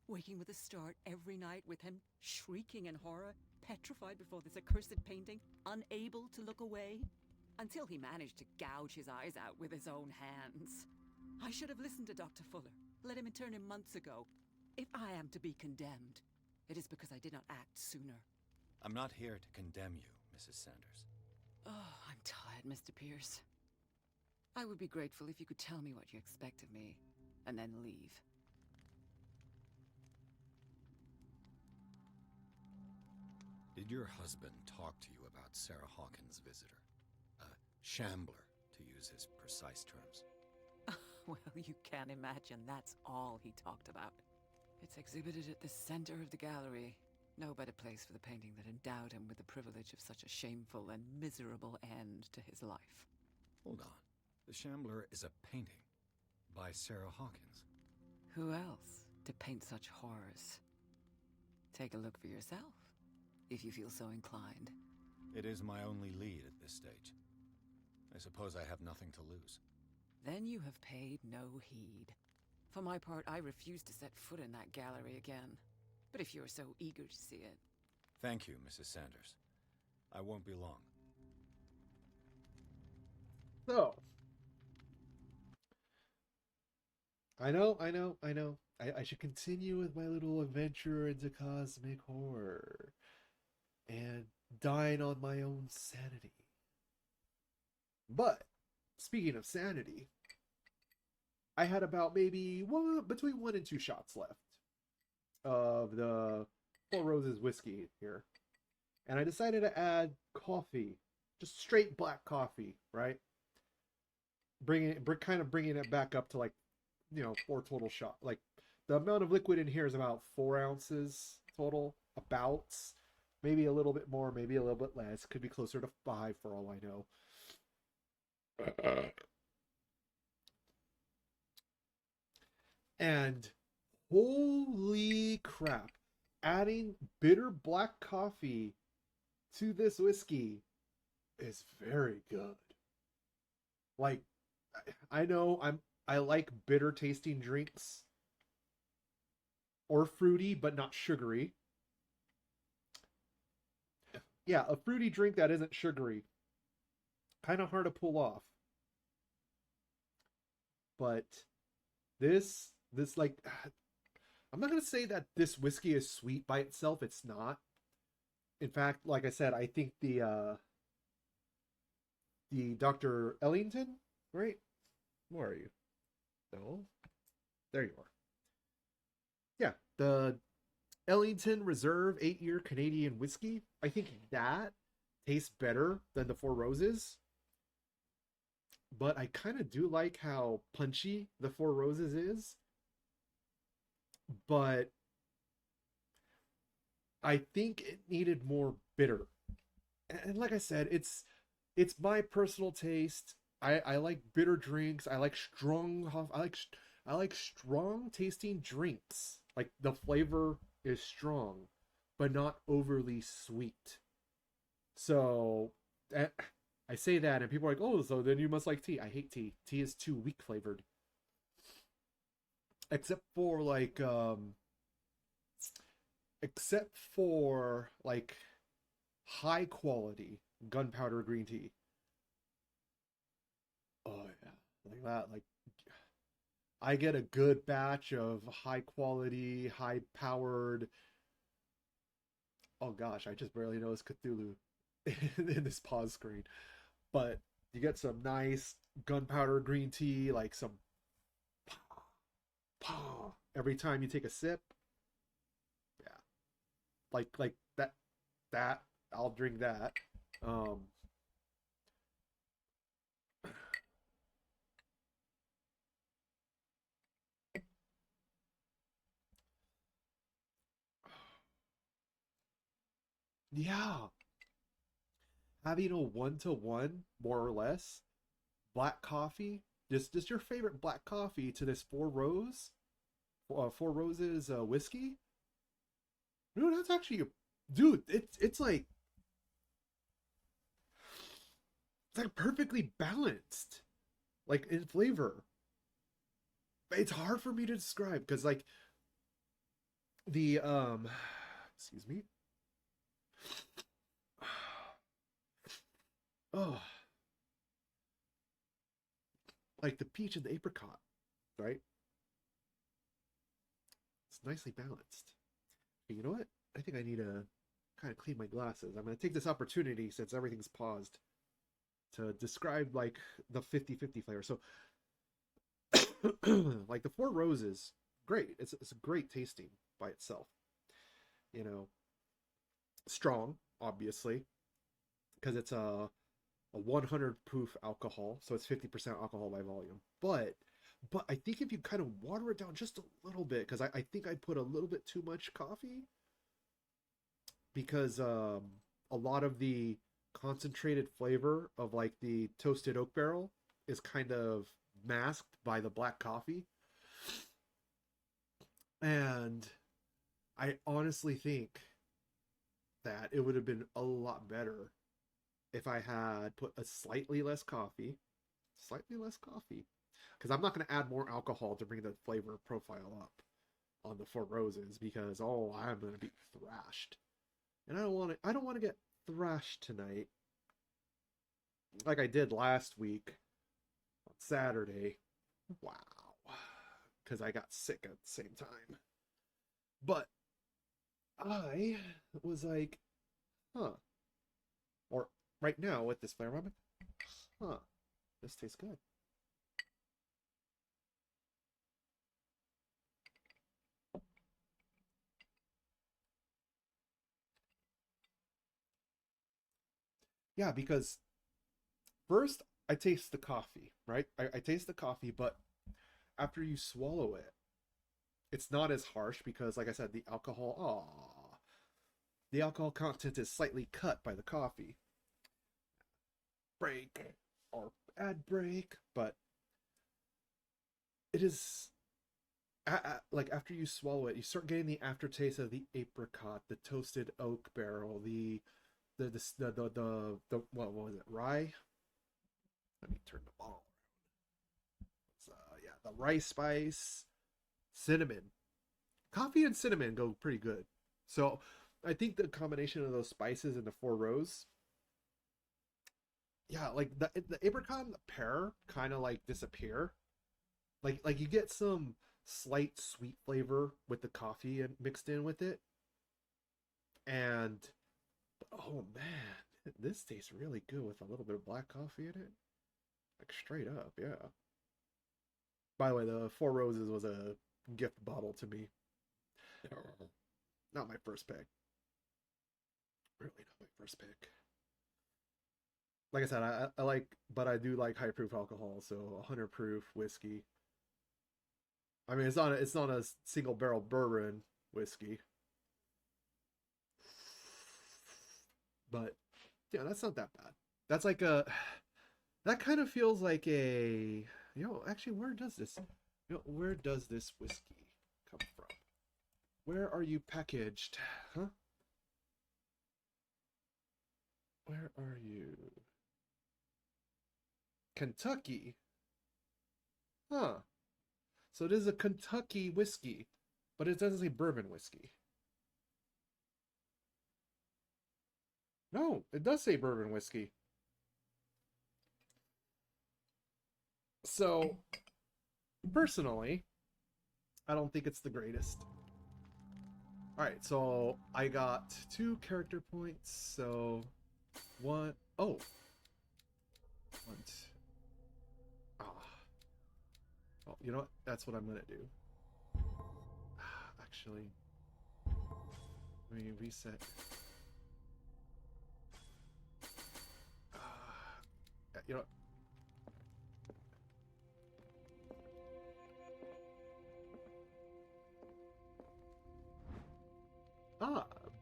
waking with a start every night with him shrieking in horror, petrified before this accursed painting, unable to look away, until he managed to gouge his eyes out with his own hands. I should have listened to Dr. Fuller, let him intern him months ago. If I am to be condemned, it is because I did not act sooner. I'm not here to condemn you, Mrs. Sanders. Oh, I'm tired, Mr. Pierce. I would be grateful if you could tell me what you expect of me, and then leave. Did your husband talk to you about Sarah Hawkins' visitor? A shambler, to use his precise terms. Well, you can imagine that's all he talked about. It's exhibited at the center of the gallery. No better place for the painting that endowed him with the privilege of such a shameful and miserable end to his life. Hold on. The Shambler is a painting by Sarah Hawkins. Who else to paint such horrors? Take a look for yourself, if you feel so inclined. It is my only lead at this stage. I suppose I have nothing to lose. Then you have paid no heed. For my part, I refuse to set foot in that gallery again. But if you're so eager to see it... Thank you, Mrs. Sanders. I won't be long. So, I know. I should continue with my little adventure into cosmic horror and dine on my own sanity. But, speaking of sanity, I had about maybe between 1 and 2 shots left of the Four Roses whiskey here. And I decided to add coffee, just straight black coffee, right? Kind of bringing it back up to like, 4 total shots. Like the amount of liquid in here is about 4 ounces total, about. Maybe a little bit more, maybe a little bit less. Could be closer to 5 for all I know. And holy crap, adding bitter black coffee to this whiskey is very good. Like, I know I like bitter tasting drinks or fruity but not sugary. Yeah, a fruity drink that isn't sugary, kind of hard to pull off. But this like, I'm not going to say that this whiskey is sweet by itself. It's not. In fact, like I said, I think the Dr. Ellington, right? Where are you? No. There you are. Yeah, the Ellington Reserve 8-year Canadian whiskey. I think that tastes better than the Four Roses. But I kind of do like how punchy the Four Roses is. But I think it needed more bitter. And like I said, it's my personal taste. I like bitter drinks. I like strong. I like strong tasting drinks. Like the flavor is strong, but not overly sweet. So I say that, and people are like, "Oh, so then you must like tea." I hate tea. Tea is too weak flavored. Except for like high quality gunpowder green tea. Oh yeah, like that. Like I get a good batch of high quality, high powered. Oh gosh, I just barely noticed Cthulhu in this pause screen. But you get some nice gunpowder green tea, like some every time you take a sip. Yeah, like that I'll drink that. Yeah, having a 1-to-1 more or less black coffee, just your favorite black coffee to this Four Roses whiskey. Dude, that's actually dude. It's like perfectly balanced, like in flavor. It's hard for me to describe because like the excuse me. Oh, like the peach and the apricot, right? It's nicely balanced. Hey, you know what? I think I need to kind of clean my glasses. I'm going to take this opportunity since everything's paused to describe like the 50-50 flavor. So like the Four Roses, great. It's great tasting by itself. Strong, obviously, because it's a 100 proof alcohol, so it's 50% alcohol by volume. But I think if you kind of water it down just a little bit, because I think I put a little bit too much coffee, because a lot of the concentrated flavor of like the toasted oak barrel is kind of masked by the black coffee. And I honestly think that it would have been a lot better if I had put a slightly less coffee, because I'm not going to add more alcohol to bring the flavor profile up on the Four Roses, because I'm going to be thrashed, and I don't want to get thrashed tonight like I did last week on Saturday. Wow, because I got sick at the same time. But I was like, huh. Or right now with this flavor, I'm like, huh, this tastes good. Yeah, because first I taste the coffee, right? I taste the coffee, but after you swallow it, it's not as harsh because, like I said, the alcohol content is slightly cut by the coffee. Break or ad break, but it is like after you swallow it, you start getting the aftertaste of the apricot, the toasted oak barrel, the what was it, rye? Let me turn the bottle around. Yeah, the rice spice, cinnamon, coffee and cinnamon go pretty good. So I think the combination of those spices and the Four Rose, yeah, like the apricot and the pear kind of like disappear. Like you get some slight sweet flavor with the coffee and mixed in with it, and oh man, this tastes really good with a little bit of black coffee in it. Like straight up, yeah. By the way, the Four Roses was a gift bottle to me. Not my first pick. Really not my first pick. Like I said, I like, but I do like high proof alcohol, so 100 proof whiskey. I mean, it's not a single barrel bourbon whiskey, but yeah, that's not that bad. That's like that kind of feels like a, actually, where does this whiskey come from? Where are you packaged? Huh? Where are you? Kentucky? Huh. So it is a Kentucky whiskey, but it doesn't say bourbon whiskey. No, it does say bourbon whiskey. So, personally, I don't think it's the greatest. Alright, so I got 2 character points, so one, oh. One, two. Ah. Oh, you know what? That's what I'm gonna do. Actually, let me reset. You know what?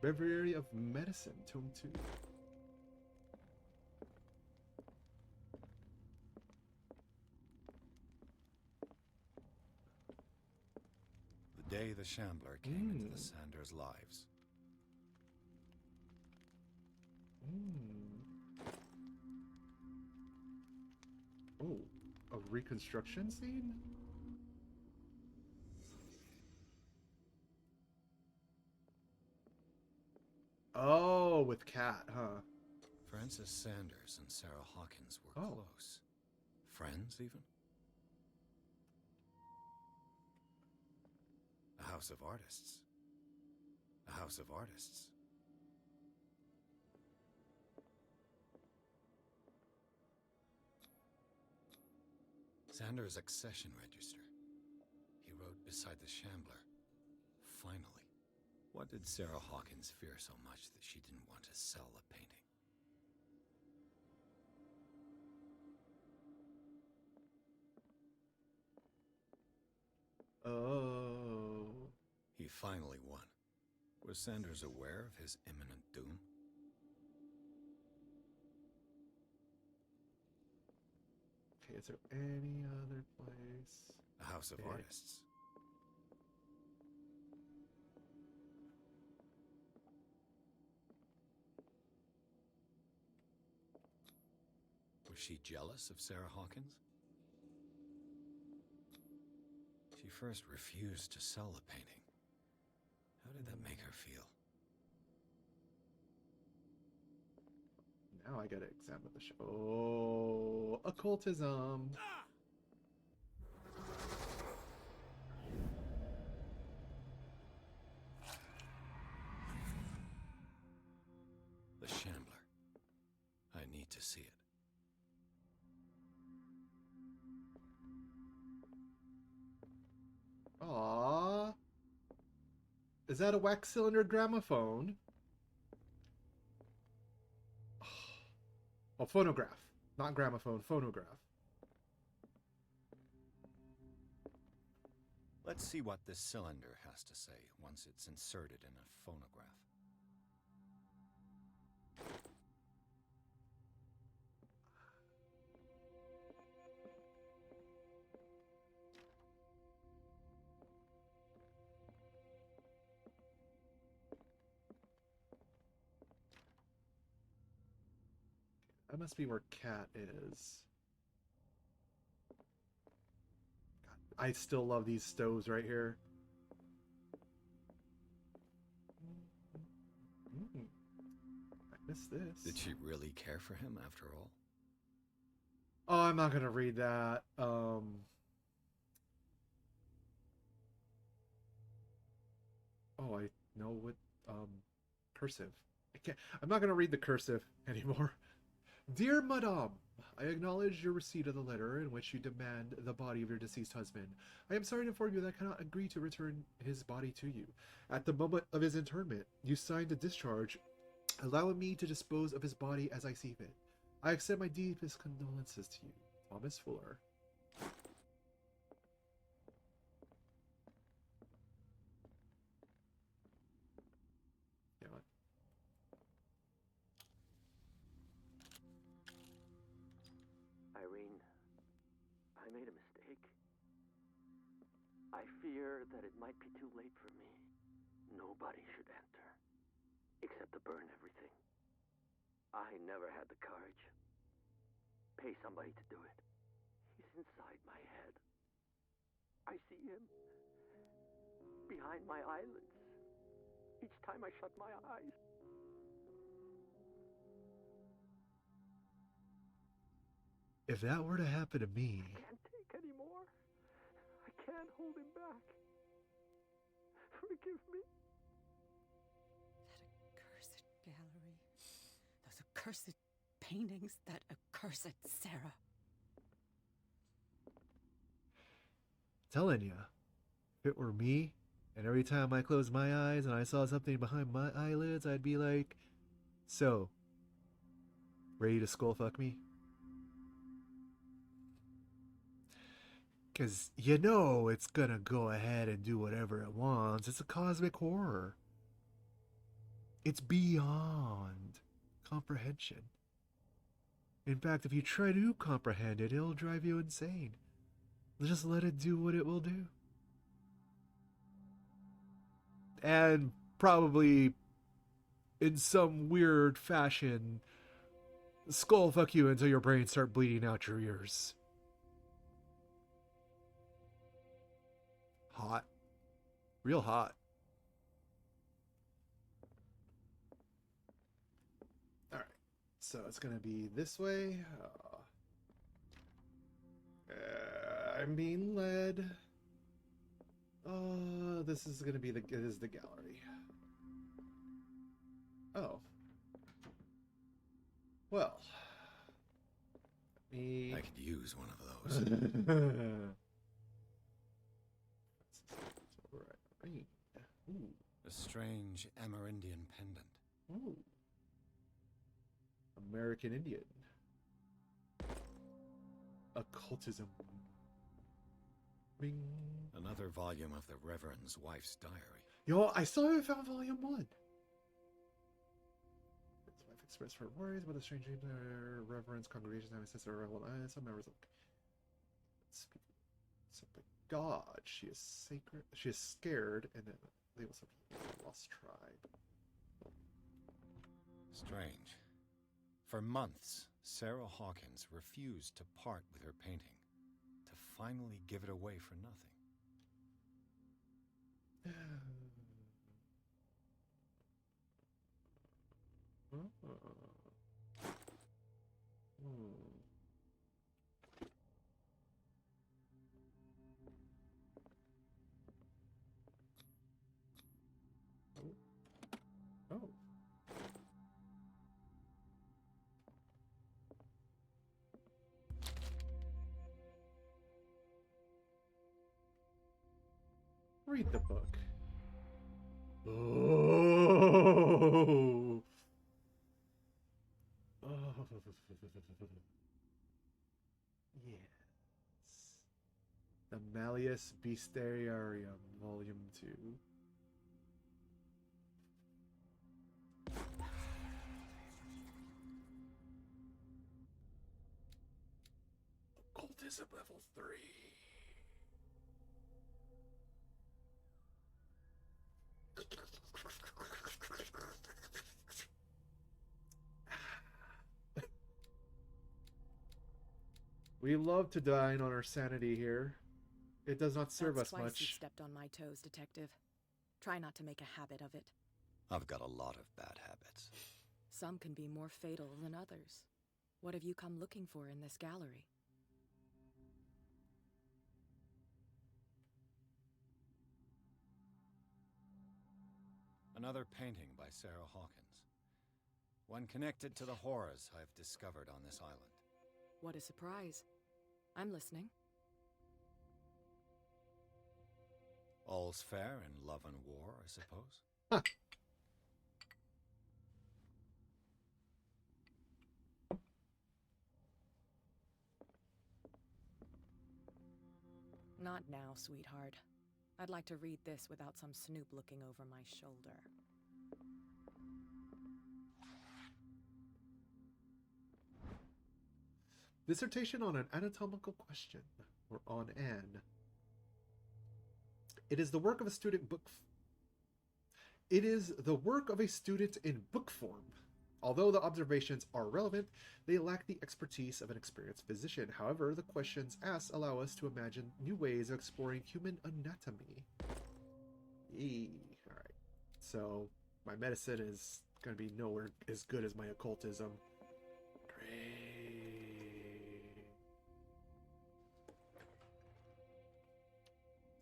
Breviary of Medicine, Tome 2. The day the Shambler came into the Sanders' lives. Oh, a reconstruction scene? Oh, with Kat, huh? Francis Sanders and Sarah Hawkins were close. Friends, even? A house of artists. A house of artists. Sanders' accession register. He wrote beside the Shambler, finally. What did Sarah Hawkins fear so much that she didn't want to sell the painting? Oh. He finally won. Was Sanders aware of his imminent doom? Okay, is there any other place? A house of artists. she jealous of Sarah Hawkins? She first refused to sell the painting. How did that make her feel? Now I gotta examine the show. Oh, occultism. The Shambler. I need to see it. Aww. Is that a wax cylinder gramophone? Oh, phonograph. Not gramophone, phonograph. Let's see what this cylinder has to say once it's inserted in a phonograph. That must be where Cat is. God, I still love these stoves right here. I missed this. Did she really care for him after all? Oh, I'm not gonna read that. Oh, I know what cursive. I'm not gonna read the cursive anymore. Dear Madame, I acknowledge your receipt of the letter in which you demand the body of your deceased husband. I am sorry to inform you that I cannot agree to return his body to you. At the moment of his interment, you signed a discharge allowing me to dispose of his body as I see fit. I extend my deepest condolences to you, Thomas Fuller. You know what? Irene, I made a mistake. I fear that it might be too late for me. Nobody should enter, except to burn everything. I never had the courage. Pay somebody to do it. He's inside my head. I see him behind my eyelids each time I shut my eyes. If that were to happen to me... I can't take anymore. I can't hold him back. Forgive me. That accursed gallery. Those accursed paintings. That accursed Sarah. Telling ya, if it were me, and every time I closed my eyes and I saw something behind my eyelids, I'd be like, so, ready to skull fuck me? Because you know it's gonna go ahead and do whatever it wants. It's a cosmic horror. It's beyond comprehension. In fact, if you try to comprehend it, it'll drive you insane. Just let it do what it will do. And probably, in some weird fashion, skull fuck you until your brains start bleeding out your ears. Hot. Real hot. Alright. So it's going to be this way. I'm being led. This is going to be the gallery. Oh. Well. I could use one of those. Ooh. A strange Amerindian pendant. Ooh. American Indian. Occultism. Bing. Another volume of the Reverend's wife's diary. Yo, I still haven't found volume 1. His wife expressed her worries about the strange Reverend's congregation having sister. Some members of something. God, she is sacred. She is scared, and then labels something lost tribe. Strange. For months, Sarah Hawkins refused to part with her painting, to finally give it away for nothing. Oh. Read the book. Oh. Oh. Yes. The Malleus Bestiarium, Volume 2. Occultism level 3. We love to dine on our sanity here. It does not serve That's us twice much. you've stepped on my toes, Detective. Try not to make a habit of it. I've got a lot of bad habits. Some can be more fatal than others. What have you come looking for in this gallery? Another painting by Sarah Hawkins. One connected to the horrors I've discovered on this island. What a surprise. I'm listening. All's fair in love and war, I suppose. Not now, sweetheart. I'd like to read this without some snoop looking over my shoulder. Dissertation on an anatomical question, or on an. It is the work of a student It is the work of a student in book form. Although the observations are relevant, they lack the expertise of an experienced physician. However, the questions asked allow us to imagine new ways of exploring human anatomy. Alright. So, my medicine is going to be nowhere as good as my occultism.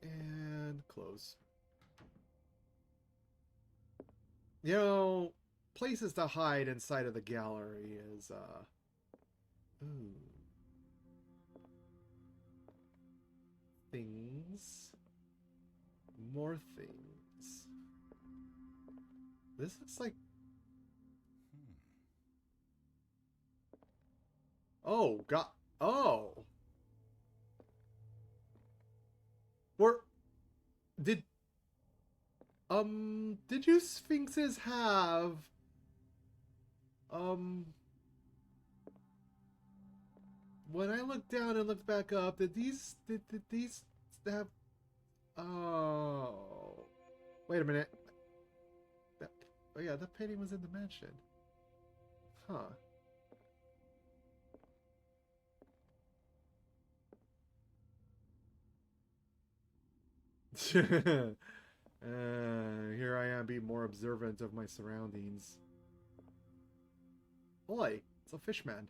And close. You know, places to hide inside of the gallery is, ooh. Things. More things. This looks like... Oh, God. Oh. Did you Sphinxes have, when I looked down and looked back up, did these have, oh, wait a minute. Oh yeah, that painting was in the mansion. Huh. Here I am being more observant of my surroundings. Oi, it's a fishman.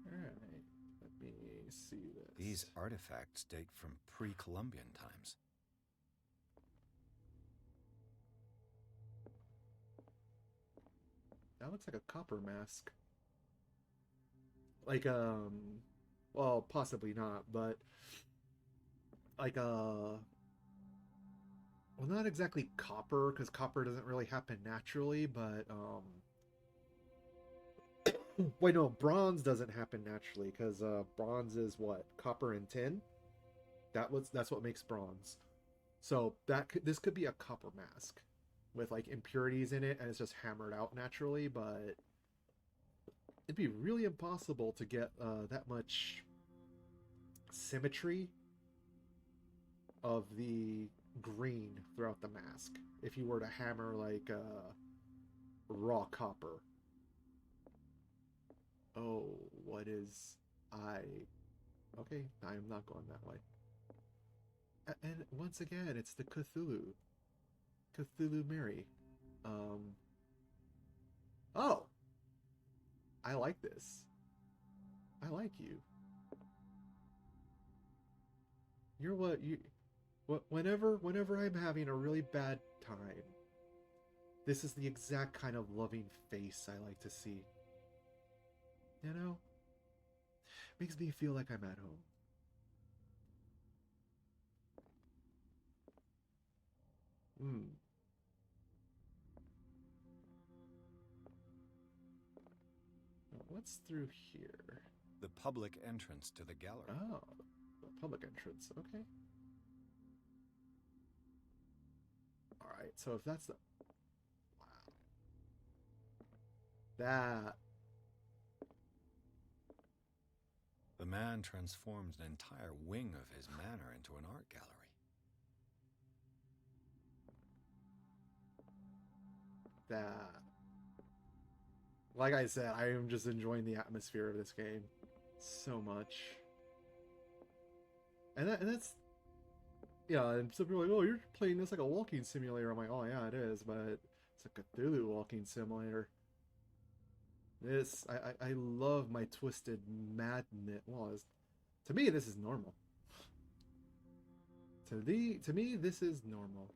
Alright, let me see this. These artifacts date from pre-Columbian times. That looks like a copper mask. Like, well, possibly not, but like well, not exactly copper, because copper doesn't really happen naturally, but wait, no, bronze doesn't happen naturally, because bronze is what, copper and tin. That's what makes bronze. So this could be a copper mask with like impurities in it, and it's just hammered out naturally. But it'd be really impossible to get that much symmetry of the green throughout the mask if you were to hammer like raw copper. Oh, what is I? Okay, I'm not going that way. And once again, it's the Cthulhu. Cthulhu Mary. Oh! I like this. I like you. You're what you... Whenever I'm having a really bad time, this is the exact kind of loving face I like to see. You know? Makes me feel like I'm at home. What's through here? The public entrance to the gallery. Oh, the public entrance. Okay. Alright, so if that's the... Wow. That... The man transformed an entire wing of his manor into an art gallery. That... Like I said, I am just enjoying the atmosphere of this game so much. And that's... Yeah, and some people are like, oh, you're playing this like a walking simulator. I'm like, oh yeah, it is, but it's a Cthulhu walking simulator. This, I love my twisted madness. Well, to me, this is normal. To me, this is normal.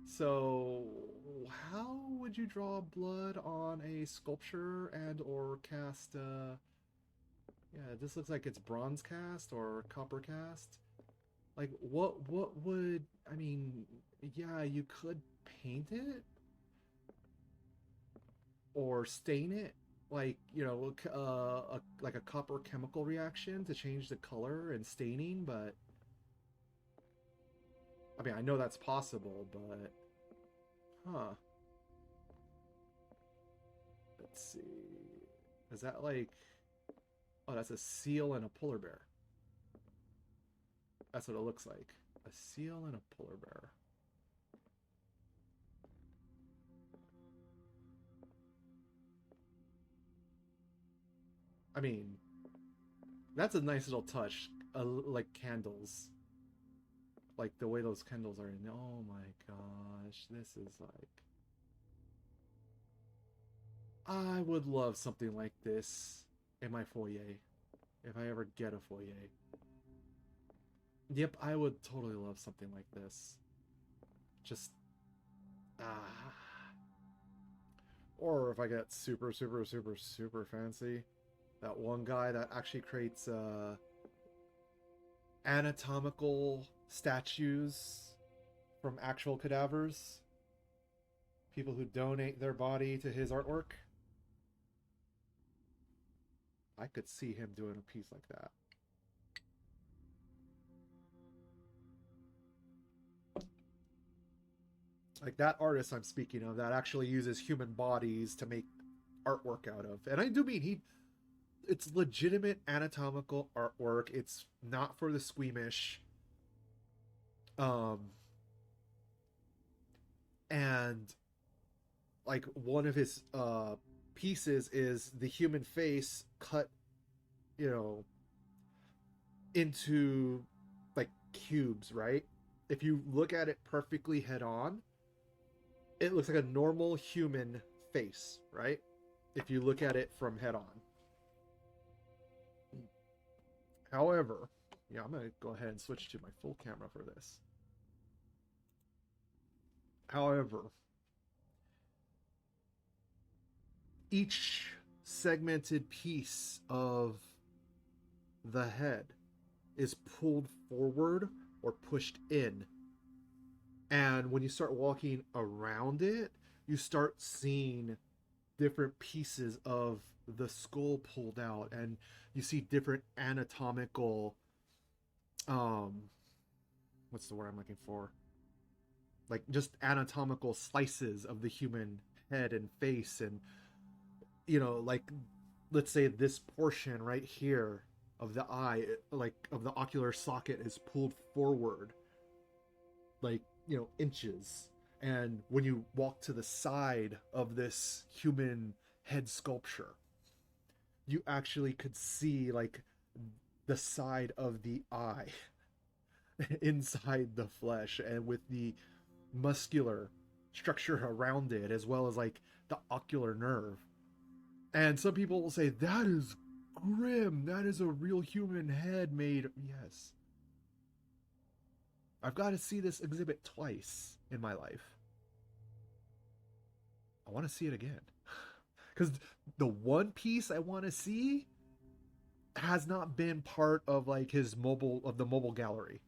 So, how would you draw blood on a sculpture and or cast, yeah, this looks like it's bronze cast or copper cast. Like, what would, I mean, yeah, you could paint it or stain it, like, you know, like a copper chemical reaction to change the color and staining, but I mean, I know that's possible, but huh. Let's see. Is that like... Oh, that's a seal and a polar bear. That's what it looks like. A seal and a polar bear. I mean, that's a nice little touch. Like candles. Like the way those candles are in. Oh my gosh. This is like... I would love something like this in my foyer. If I ever get a foyer. Yep, I would totally love something like this. Just... Or if I get super fancy. That one guy that actually creates anatomical statues from actual cadavers. People who donate their body to his artwork. I could see him doing a piece like that. Like that artist I'm speaking of that actually uses human bodies to make artwork out of. And I do mean it's legitimate anatomical artwork. It's not for the squeamish. And like one of his pieces is the human face cut, you know, into like cubes, right? If you look at it perfectly head on, it looks like a normal human face, right? If you look at it from head on. However, yeah, I'm going to go ahead and switch to my full camera for this. However, each segmented piece of the head is pulled forward or pushed in. And when you start walking around it, you start seeing different pieces of the skull pulled out, and you see different anatomical what's the word I'm looking for? Like just anatomical slices of the human head and face, and you know, like let's say this portion right here of the eye, like of the ocular socket, is pulled forward, like inches. And when you walk to the side of this human head sculpture, you actually could see like the side of the eye inside the flesh, and with the muscular structure around it, as well as like the ocular nerve. And some people will say that is grim, that is a real human head made. Yes, I've got to see this exhibit twice in my life. I want to see it again. Because the one piece I want to see has not been part of like the mobile gallery,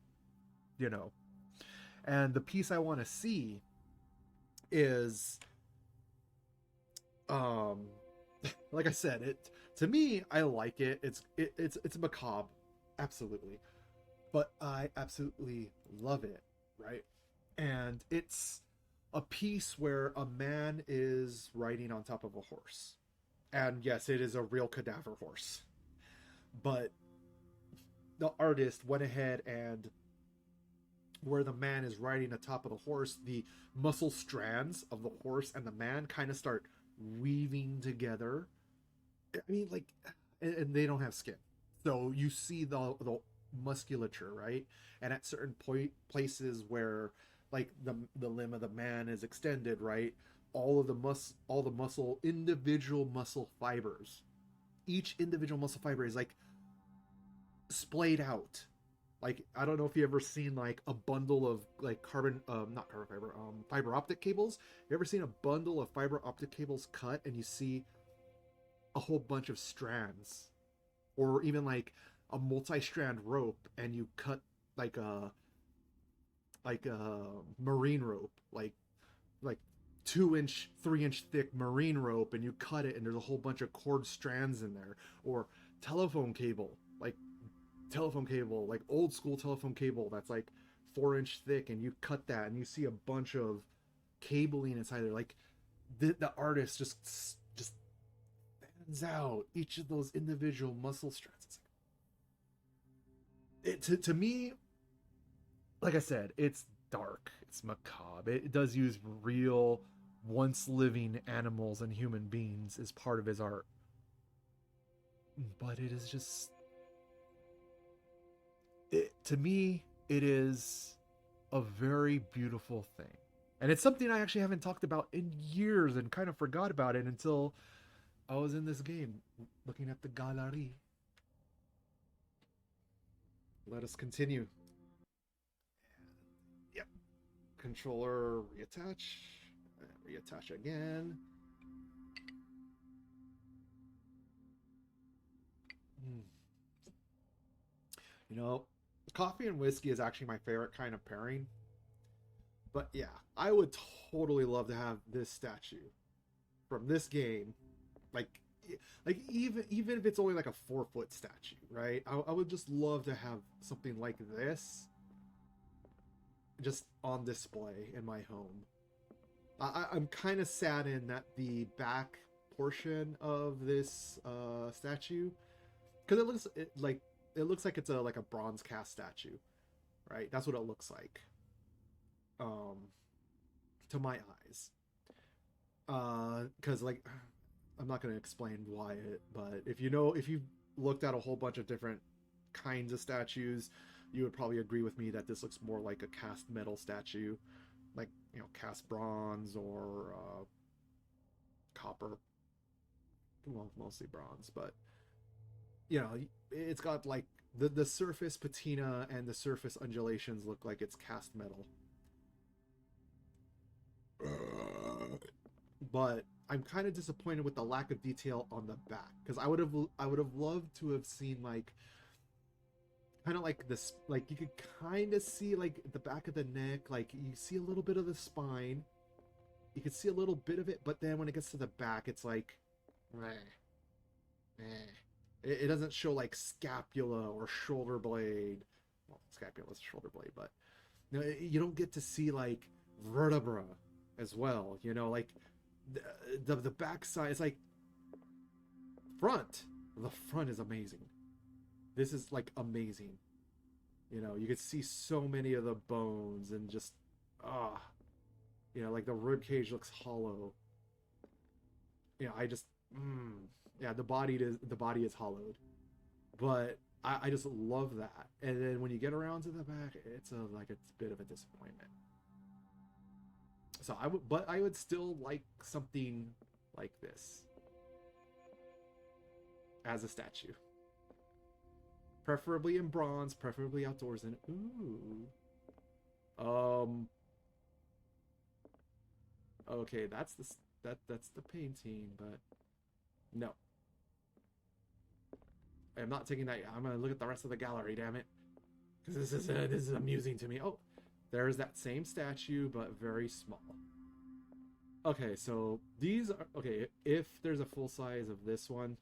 And the piece I want to see is, like I said, to me, I like it. It's macabre, absolutely, but I absolutely love it, right? And it's a piece where a man is riding on top of a horse, and yes, it is a real cadaver horse, but the artist went ahead and, where the man is riding atop of the horse, the muscle strands of the horse and the man kind of start weaving together. I mean, like, and they don't have skin, so you see the musculature, right? And at certain places where like the limb of the man is extended, right, all the muscle, individual muscle fibers, each individual muscle fiber is like splayed out. Like, I don't know if you ever seen like a bundle of like fiber optic cables. You ever seen a bundle of fiber optic cables cut and you see a whole bunch of strands, or even like a multi-strand rope, and you cut like a marine rope, like 2-inch, 3-inch thick marine rope, and you cut it and there's a whole bunch of cord strands in there, or telephone cable, like old school telephone cable that's like 4-inch thick, and you cut that and you see a bunch of cabling inside there. Like the artist just fans out each of those individual muscle strands. To me, like I said, it's dark, it's macabre, it does use real once living animals and human beings as part of his art, but it is just, to me, it is a very beautiful thing. And it's something I actually haven't talked about in years and kind of forgot about it until I was in this game looking at the gallery. Let us continue. Yep. Controller reattach. Reattach again. Coffee and whiskey is actually my favorite kind of pairing. But yeah, I would totally love to have this statue from this game, like even if it's only like a 4-foot statue, right? I would just love to have something like this just on display in my home. I'm kind of saddened that the back portion of this statue, because it looks like it's a bronze cast statue, right? That's what it looks like, to my eyes. Because like, I'm not going to explain why but if you've looked at a whole bunch of different kinds of statues, you would probably agree with me that this looks more like a cast metal statue, like, cast bronze or copper. Well, mostly bronze, but it's got like the surface patina and the surface undulations look like it's cast metal. But I'm kind of disappointed with the lack of detail on the back, because I would have loved to have seen like kind of like this, like you could kind of see like the back of the neck, like you see a little bit of the spine, you could see a little bit of it, but then when it gets to the back, it's like it doesn't show like scapula or shoulder blade. Well, scapula is shoulder blade, but you don't get to see like vertebra as well. Like the back side is like front. The front is amazing. This is like amazing. You could see so many of the bones and just ah, like the rib cage looks hollow. I just, yeah, the body is hollowed, but I just love that. And then when you get around to the back, it's a bit of a disappointment. So I would still like something like this as a statue, preferably in bronze, preferably outdoors. And okay, that's the painting, but no, I'm not taking that. I'm gonna look at the rest of the gallery, damn it, because this is amusing to me. Oh, there's that same statue, but very small. Okay, so these are okay. If there's a full size of this one,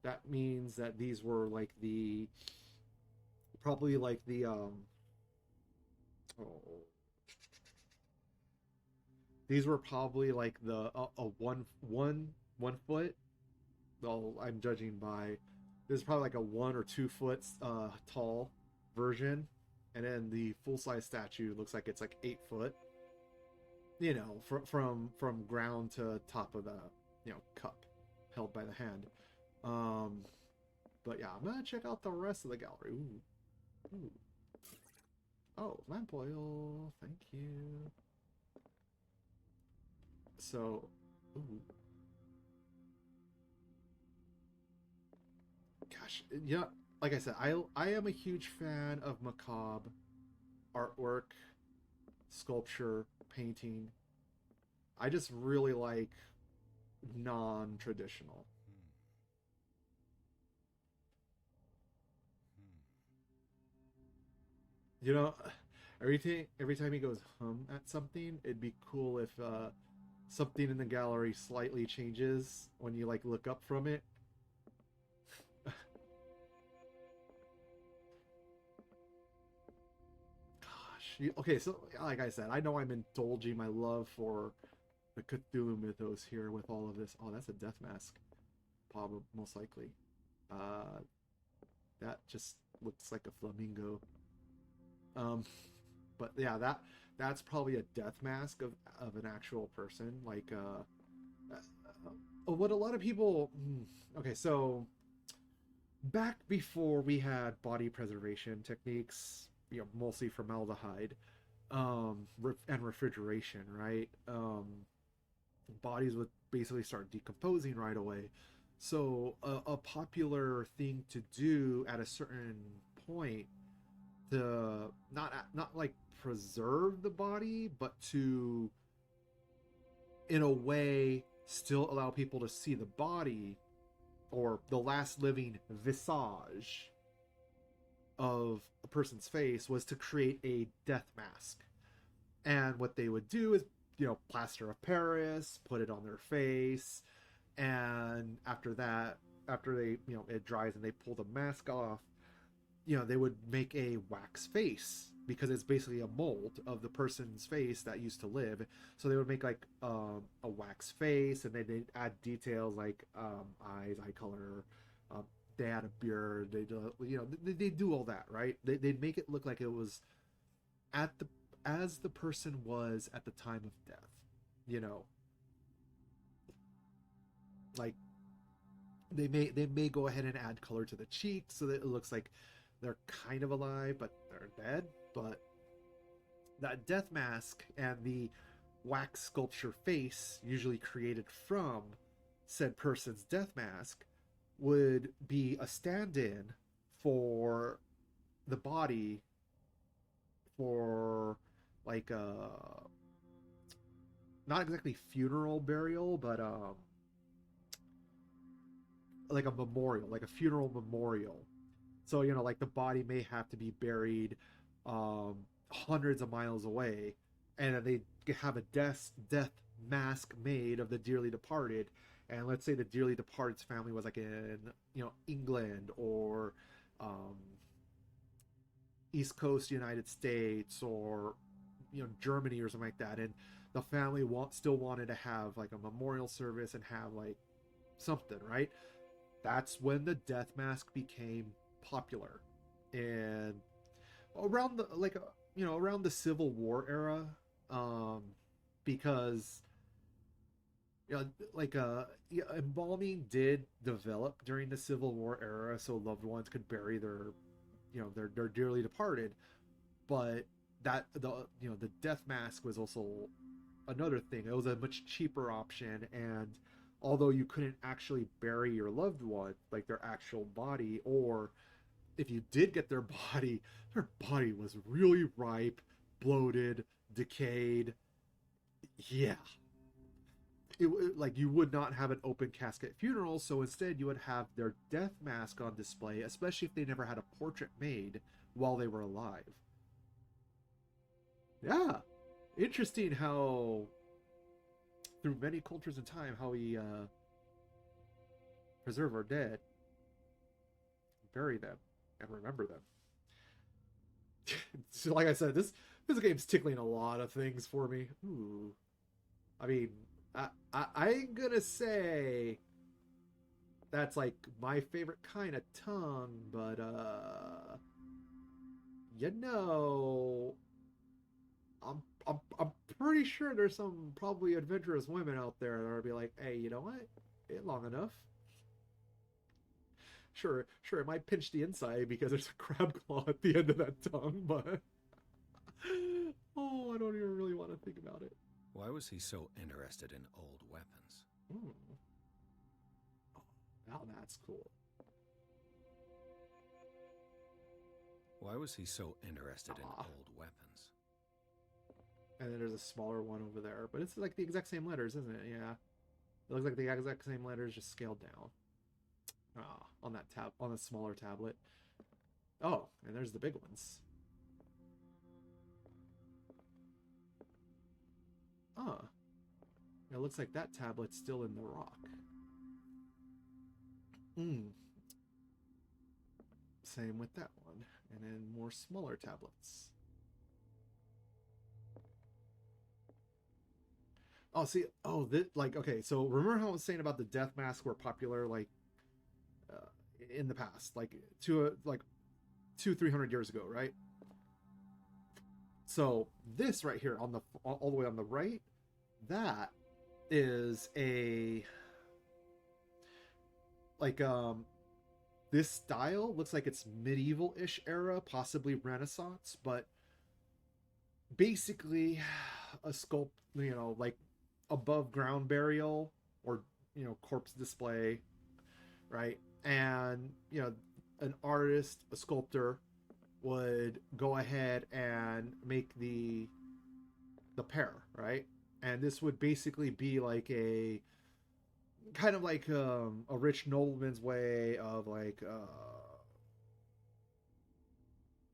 that means that these were like probably like the these were probably like the a one foot. Well, I'm judging by this is probably like a 1 or 2 foot tall version, and then the full size statue looks like it's like 8 foot. From ground to top of the cup held by the hand. But yeah, I'm gonna check out the rest of the gallery. Ooh. Oh, lamp oil, thank you. So, ooh. Gosh, like I said, I am a huge fan of macabre artwork, sculpture, painting. I just really like non-traditional. Every time he goes at something, it'd be cool if something in the gallery slightly changes when you look up from it. Okay, so like I said, I know I'm indulging my love for the Cthulhu mythos here with all of this. Oh, that's a death mask, probably, most likely. That just looks like a flamingo. But yeah, that's probably a death mask of an actual person. What a lot of people. Okay, so back before we had body preservation techniques, mostly formaldehyde, and refrigeration, right? Bodies would basically start decomposing right away. So a popular thing to do at a certain point to not like preserve the body, but to, in a way, still allow people to see the body or the last living visage of a person's face, was to create a death mask. And what they would do is, plaster of Paris, put it on their face, and after they, it dries and they pull the mask off, they would make a wax face, because it's basically a mold of the person's face that used to live. So they would make like a wax face, and then they'd add details like eyes, eye color. They had a beard. They do all that, right? They'd make it look like it was as the person was at the time of death. Like they may go ahead and add color to the cheeks so that it looks like they're kind of alive but they're dead. But that death mask and the wax sculpture face, usually created from said person's death mask, would be a stand-in for the body, for like not exactly funeral burial, but like a memorial, like a funeral memorial. So like the body may have to be buried hundreds of miles away, and then they have a death mask made of the dearly departed. And let's say the dearly departed's family was like in England or East Coast United States, or Germany or something like that, and the family still wanted to have like a memorial service and have like something, right? That's when the death mask became popular. And around the around the Civil War era, Because you know, like yeah, embalming did develop during the Civil War era, so loved ones could bury their, their dearly departed. But that the death mask was also another thing. It was a much cheaper option, and although you couldn't actually bury your loved one, like their actual body, or if you did get their body was really ripe, bloated, decayed. Yeah, like you would not have an open casket funeral, so instead you would have their death mask on display, especially if they never had a portrait made while they were alive. Yeah, interesting how through many cultures and time how we preserve our dead, bury them, and remember them. So like I said, this game's tickling a lot of things for me. Ooh, I mean, I ain't gonna say that's like my favorite kind of tongue, but you know, I'm pretty sure there's some probably adventurous women out there that will be like, hey, you know what? Ain't long enough. Sure, it might pinch the inside because there's a crab claw at the end of that tongue, but oh, I don't even really want to think about it. Why was he so interested in old weapons? Oh, now that's cool. Why was he so interested in old weapons? And then there's a smaller one over there, but it's like the exact same letters, isn't it? Yeah, it looks like the exact same letters, just scaled down. On that on the smaller tablet. Oh, and there's the big ones. It looks like that tablet's still in the rock. Same with that one. And then more smaller tablets. Oh, see, like, okay, so remember how I was saying about the death masks were popular, like, in the past, like, 200-300 years ago, right? So this right here on the all the way on the right, that is a like this style looks like it's medieval-ish era, possibly Renaissance, but basically a sculpt, like above ground burial or corpse display, right? And an artist, a sculptor would go ahead and make the pair, right? And this would basically be like a kind of like a rich nobleman's way of like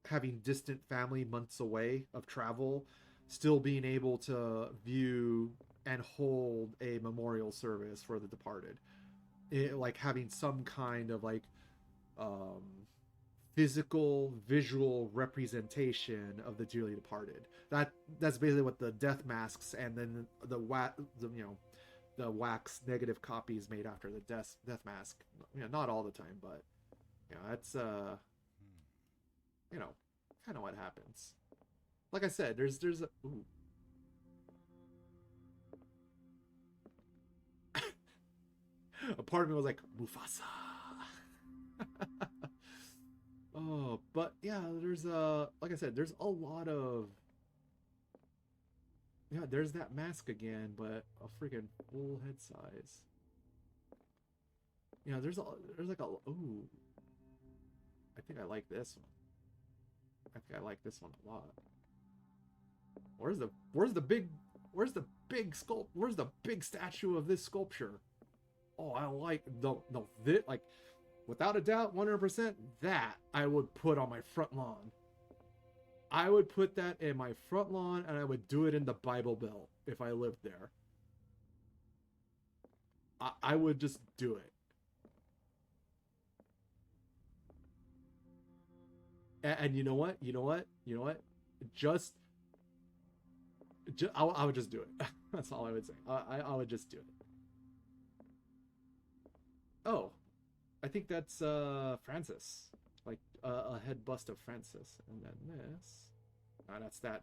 having distant family months away of travel, still being able to view and hold a memorial service for the departed. Like having some kind of like physical visual representation of the dearly departed. That's basically what the death masks and then the wax negative copies made after the death mask. Not all the time, but that's kind of what happens. Like I said, there's a ooh. A part of me was like, Mufasa. Oh, but yeah, there's like I said, there's a lot of there's that mask again, but a freaking full head size. There's like a ooh. I think I like this one. I think I like this one a lot. Where's the big sculpt? Where's the big statue of this sculpture? Oh, I like this, like, without a doubt, 100%, that I would put on my front lawn. I would put that in my front lawn, and I would do it in the Bible Belt if I lived there. I would just do it. And you know what? Just I would just do it. That's all I would say. I would just do it. Oh, I think that's Francis, like a head bust of Francis, and then this. That's that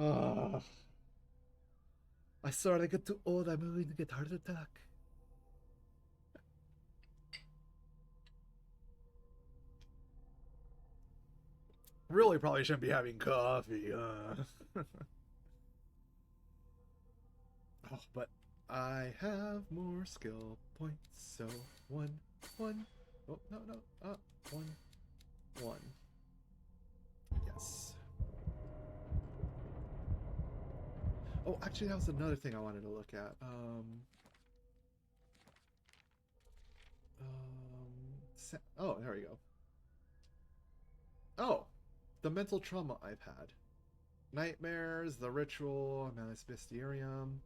Oh, I start to get too old. I'm going to get heart attack. Really, probably shouldn't be having coffee. Oh, but I have more skill points. So one. Oh no. One. Yes. Oh, actually, that was another thing I wanted to look at. Oh, there we go. Oh, the mental trauma I've had. Nightmares, the ritual, Malleus Mysterium,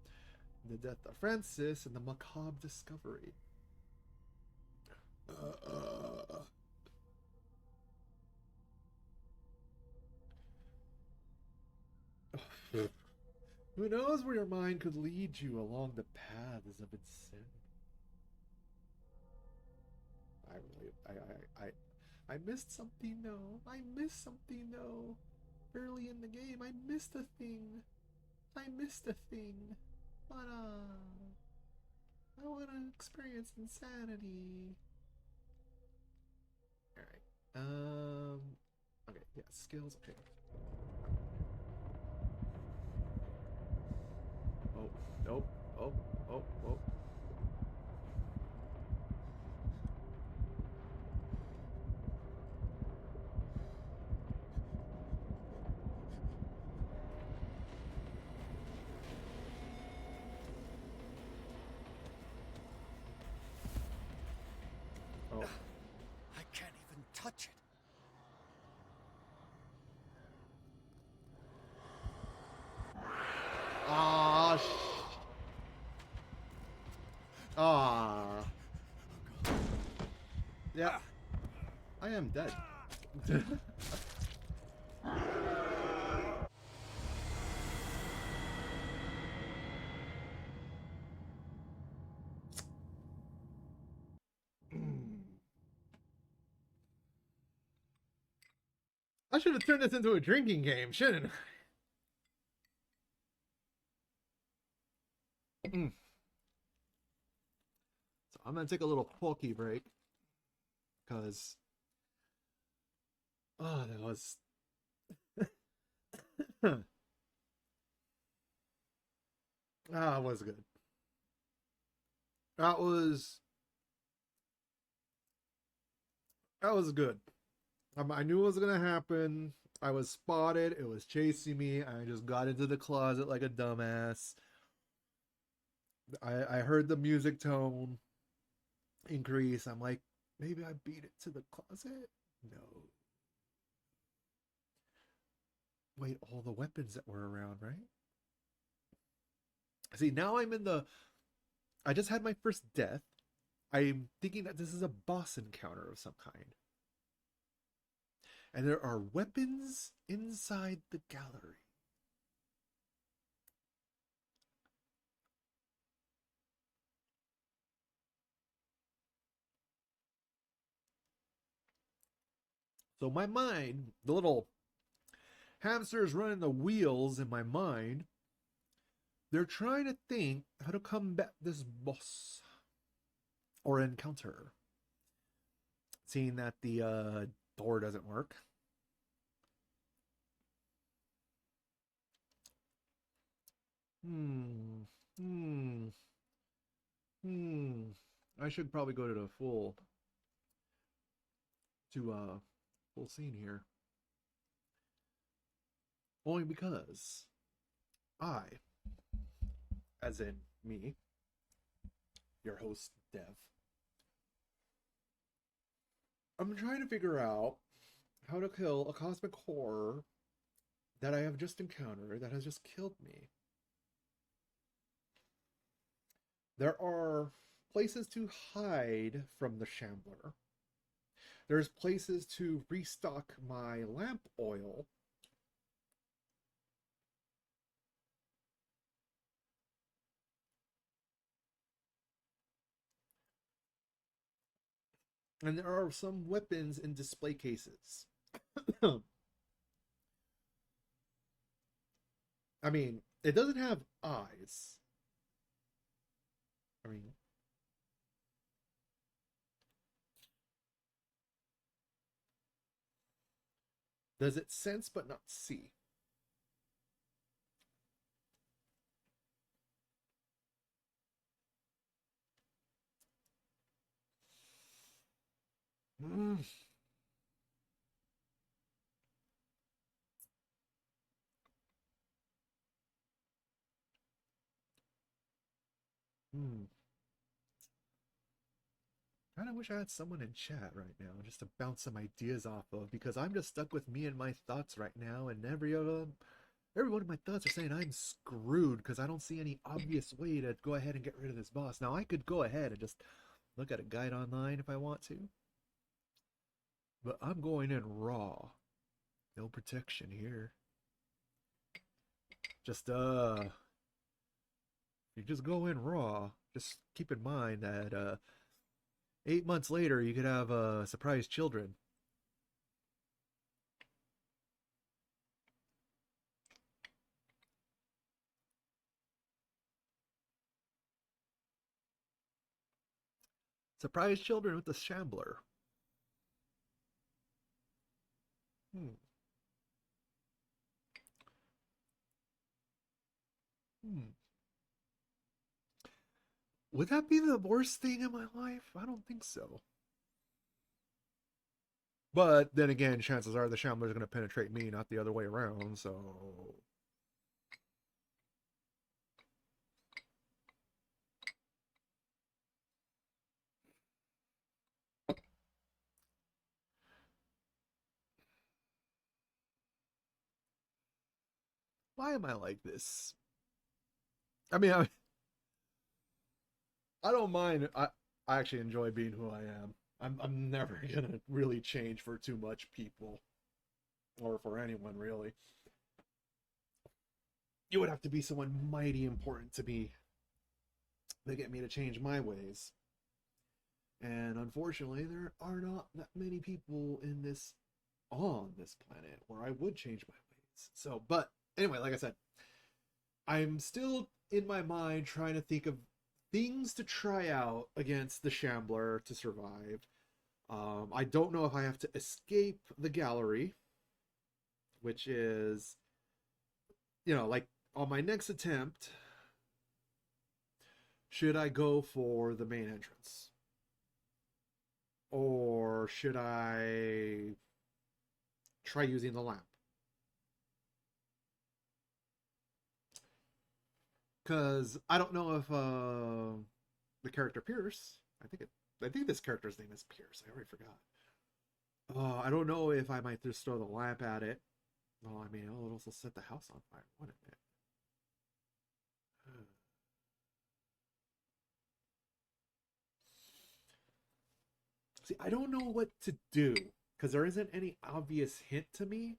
the death of Francis, and the macabre discovery. Who knows where your mind could lead you along the paths of insanity? I missed something, no. I missed something, no. Early in the game, I missed a thing. But I wanna experience insanity. Alright. Okay, yeah, skills, okay. Oh, nope. Oh. Oh. I can't even touch it. Ah, yeah. I am dead. I should have turned this into a drinking game, shouldn't I? So I'm gonna take a little pokey break. Because that was it was good. That was good. I knew it was gonna happen. I was spotted. It was chasing me. I just got into the closet like a dumbass. I heard the music tone increase. I'm like, maybe I beat it to the closet. No. Wait, all the weapons that were around, right? See, now I'm in the. I just had my first death. I'm thinking that this is a boss encounter of some kind. And there are weapons inside the gallery. So my mind, the little hamsters running the wheels in my mind, they're trying to think how to combat this boss or encounter. Seeing that the door doesn't work. I should probably go to the full scene here. Only because I, as in me, your host Dev, I'm trying to figure out how to kill a cosmic horror that I have just encountered that has just killed me. There are places to hide from the Shambler. There's places to restock my lamp oil. And there are some weapons in display cases. I mean, it doesn't have eyes. I mean, does it sense but not see? Mm. Hmm. Kind of wish I had someone in chat right now just to bounce some ideas off of, because I'm just stuck with me and my thoughts right now, and every one of my thoughts are saying I'm screwed because I don't see any obvious way to go ahead and get rid of this boss. Now I could go ahead and just look at a guide online if I want to, but I'm going in raw. No protection here. Just you just go in raw. Just keep in mind that 8 months later you could have surprise children. Surprise children with the Shambler. Hmm. Hmm. Would that be the worst thing in my life? I don't think so. But then again, chances are the Shambler's going to penetrate me, not the other way around, so... Why am I like this? I mean, I don't mind. I actually enjoy being who I am. I'm never gonna really change for too much people, or for anyone really. You would have to be someone mighty important to me to get me to change my ways. And unfortunately, there are not that many people on this planet where I would change my ways. So, but anyway, like I said, I'm still in my mind trying to think of things to try out against the Shambler to survive. I don't know if I have to escape the gallery, which is, like on my next attempt, should I go for the main entrance? Or should I try using the lamp? Because I don't know if the character Pierce, I think this character's name is Pierce. I already forgot. I don't know if I might just throw the lamp at it. Oh, I mean, it'll also set the house on fire, wouldn't it? See, I don't know what to do because there isn't any obvious hint to me.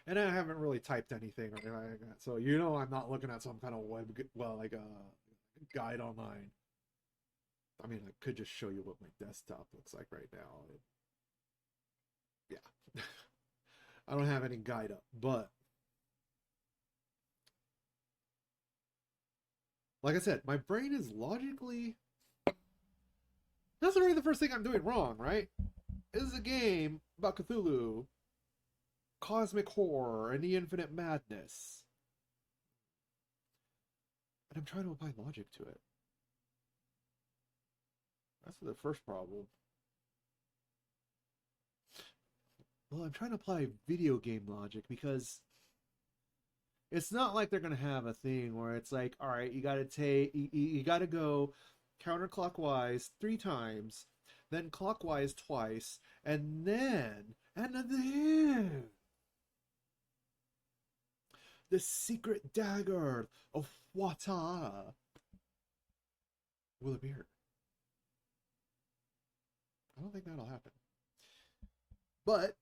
And I haven't really typed anything or anything like that. So, I'm not looking at some kind of like a guide online. I mean, I could just show you what my desktop looks like right now. Yeah. I don't have any guide up, but like I said, my brain is logically. That's already the first thing I'm doing wrong, right? This is a game about Cthulhu, cosmic horror, and the infinite madness. And I'm trying to apply logic to it. That's the first problem. Well, I'm trying to apply video game logic because it's not like they're gonna have a thing where it's like, all right, you gotta go counterclockwise 3 times, then clockwise twice, and then the secret dagger of Wata will appear. I don't think that'll happen. But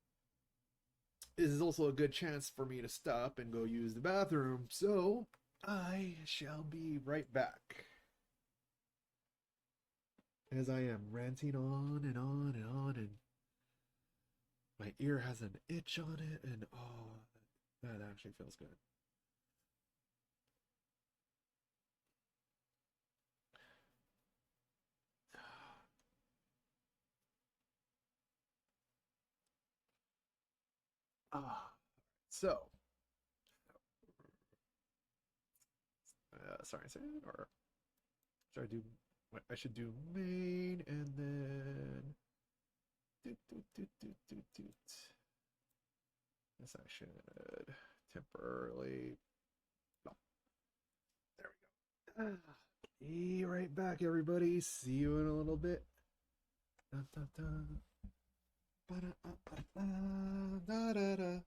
this is also a good chance for me to stop and go use the bathroom. So I shall be right back. As I am ranting on and on and on, and my ear has an itch on it, and oh, that actually feels good. Ah, so, sorry, or should I do? I should do main and then doot. Yes, I should temporarily. Oh, there we go. Be right back, everybody. See you in a little bit. Da, da, da. Da, da, da.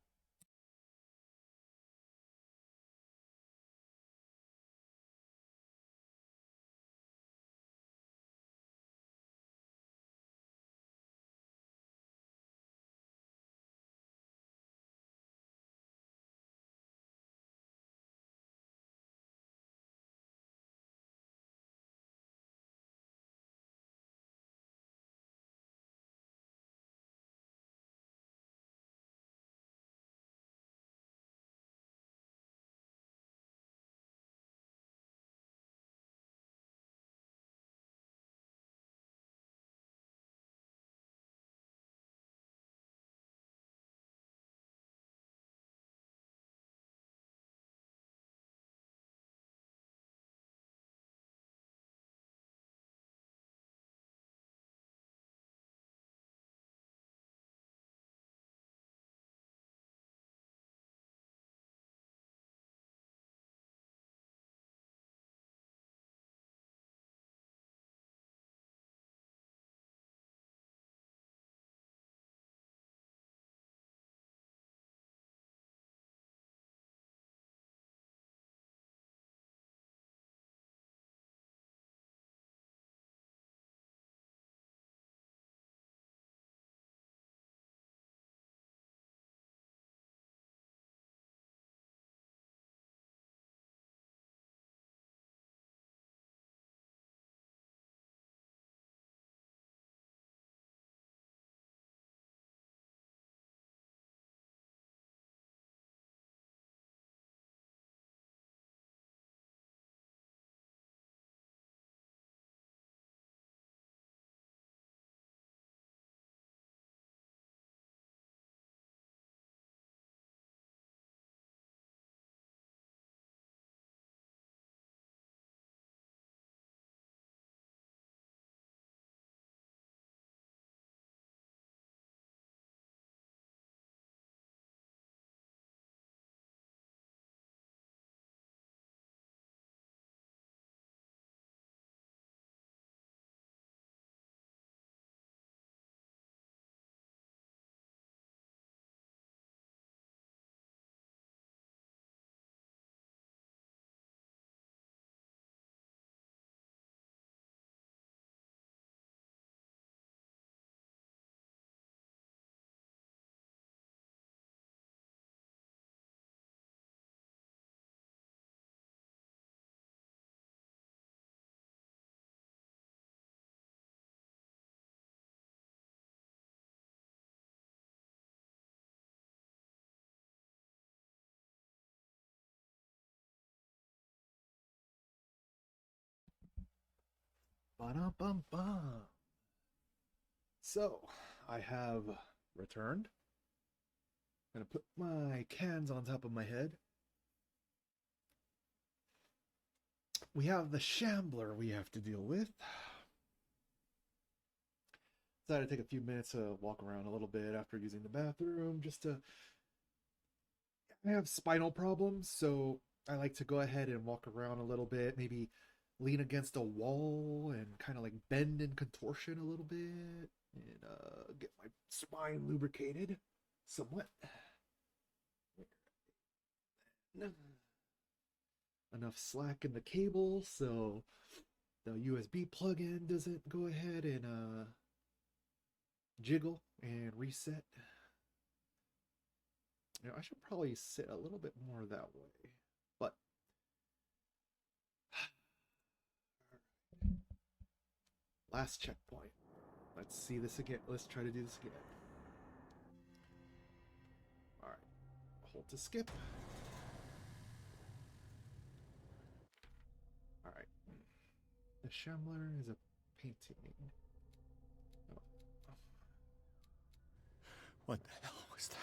Ba-dum-bum-bum. So, I have returned. I'm gonna put my cans on top of my head. We have the shambler we have to deal with. Decided to take a few minutes to walk around a little bit after using the bathroom, just to. I have spinal problems, so I like to go ahead and walk around a little bit, maybe lean against a wall and kind of like bend in contortion a little bit, and get my spine lubricated somewhat. Enough slack in the cable so the USB plug-in doesn't go ahead and jiggle and reset. You know, I should probably sit a little bit more that way, but Last checkpoint. Let's see this again. Let's try to do this again. Alright. Hold to skip. Alright. The Shambler is a painting. Oh. What the hell was that?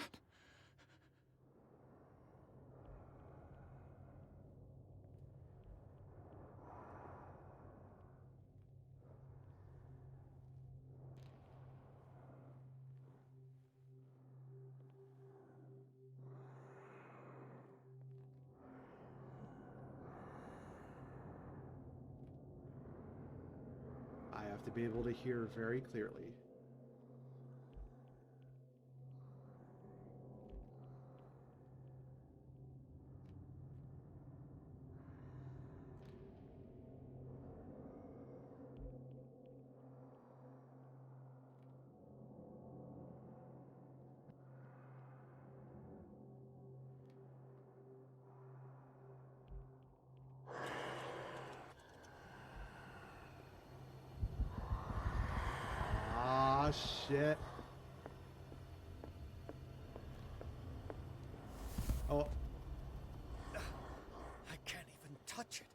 I have to be able to hear very clearly. Ah, shit. Oh. I can't even touch it.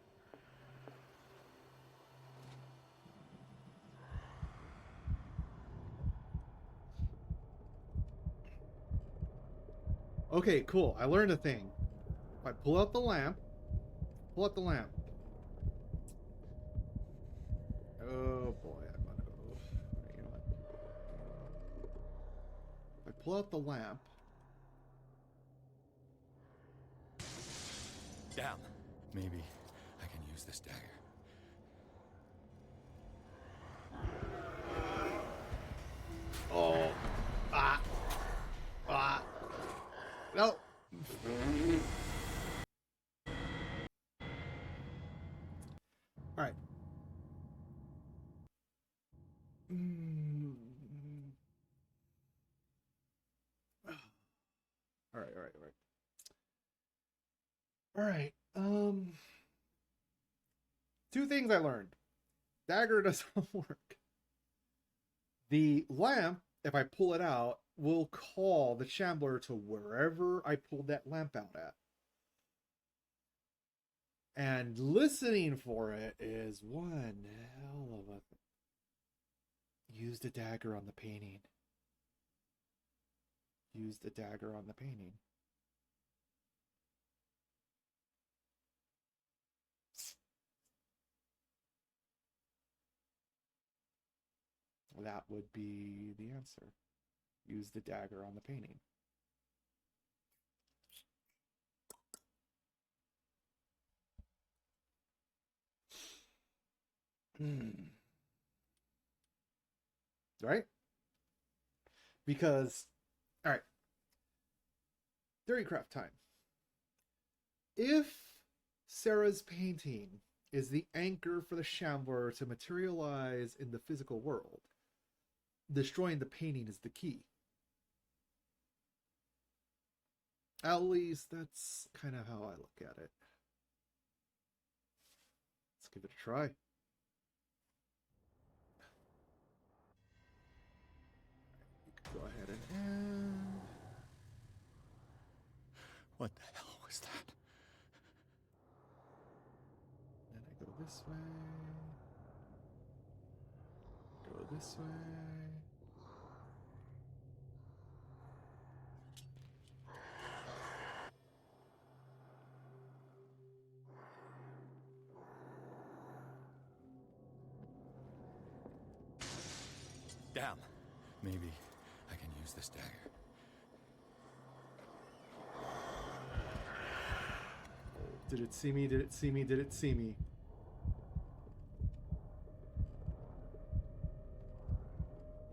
Okay, cool. I learned a thing. If I pull out the lamp, Oh boy, I'm gonna go. You know what? If I pull out the lamp. Damn. Maybe I can use this dagger. Oh. Ah. Ah. No. All right. All right. All right. Two things I learned. Dagger doesn't work. The lamp, if I pull it out, will call the Shambler to wherever I pulled that lamp out at. And listening for it is one hell of a thing. Use the dagger on the painting. Use the dagger on the painting. That would be the answer. Use the dagger on the painting. Right? Because, all right, theorycraft time. If Sarah's painting is the anchor for the Shambler to materialize in the physical world, destroying the painting is the key. At least that's kind of how I look at it. Let's give it a try. You can go ahead and end. What the hell was that? Then I go this way. Go this way. Damn. Maybe I can use this dagger. Did it see me? Did it see me? Did it see me?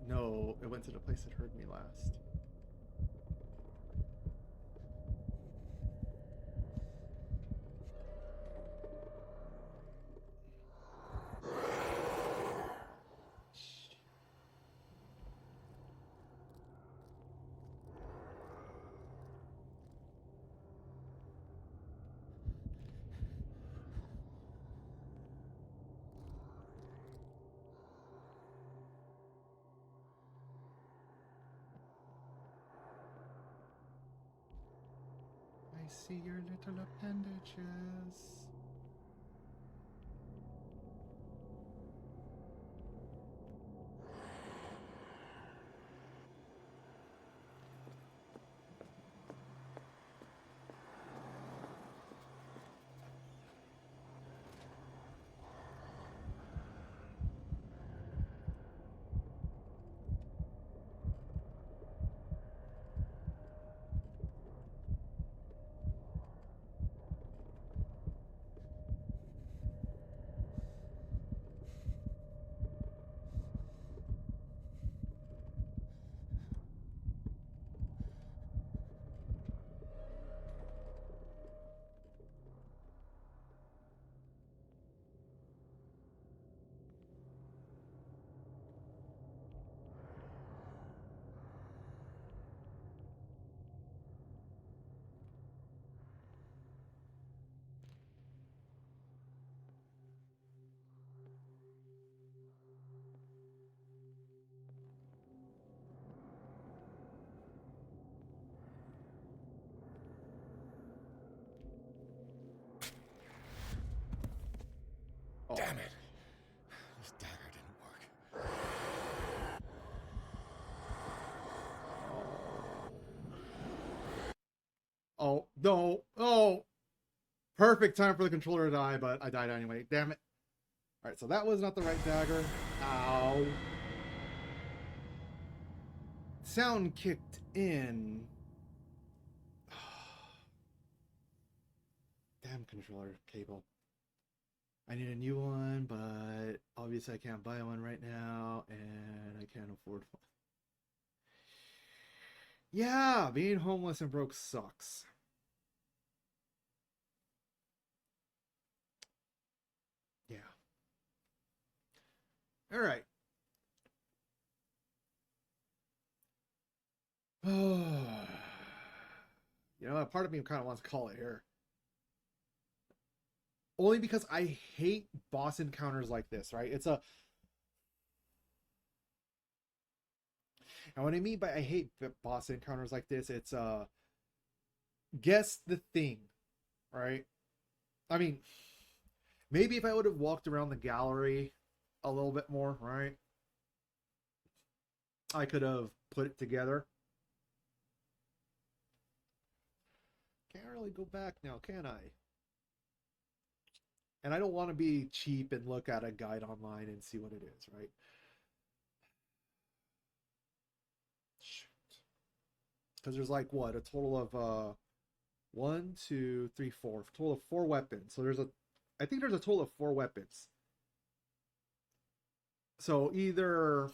No, it went to the place that heard me last. see your little appendages. Damn it! This dagger didn't work. Oh, no. Oh. Perfect time for the controller to die, but I died anyway. Damn it. Alright, so that was not the right dagger. Ow. Sound kicked in. Damn controller cable. I need a new one, but obviously I can't buy one right now, and I can't afford one. Yeah, being homeless and broke sucks. Yeah. All right. You know, a part of me kind of wants to call it here. Only because I hate boss encounters like this, right? It's a... And what I mean by I hate boss encounters like this, it's guess the thing, right? I mean, maybe if I would have walked around the gallery a little bit more, right? I could have put it together. Can't really go back now, can I? And I don't want to be cheap and look at a guide online and see what it is, right? Shoot. Because there's like, what, a total of 1, 2, 3, 4. A total of 4 weapons. So I think there's a total of 4 weapons. So either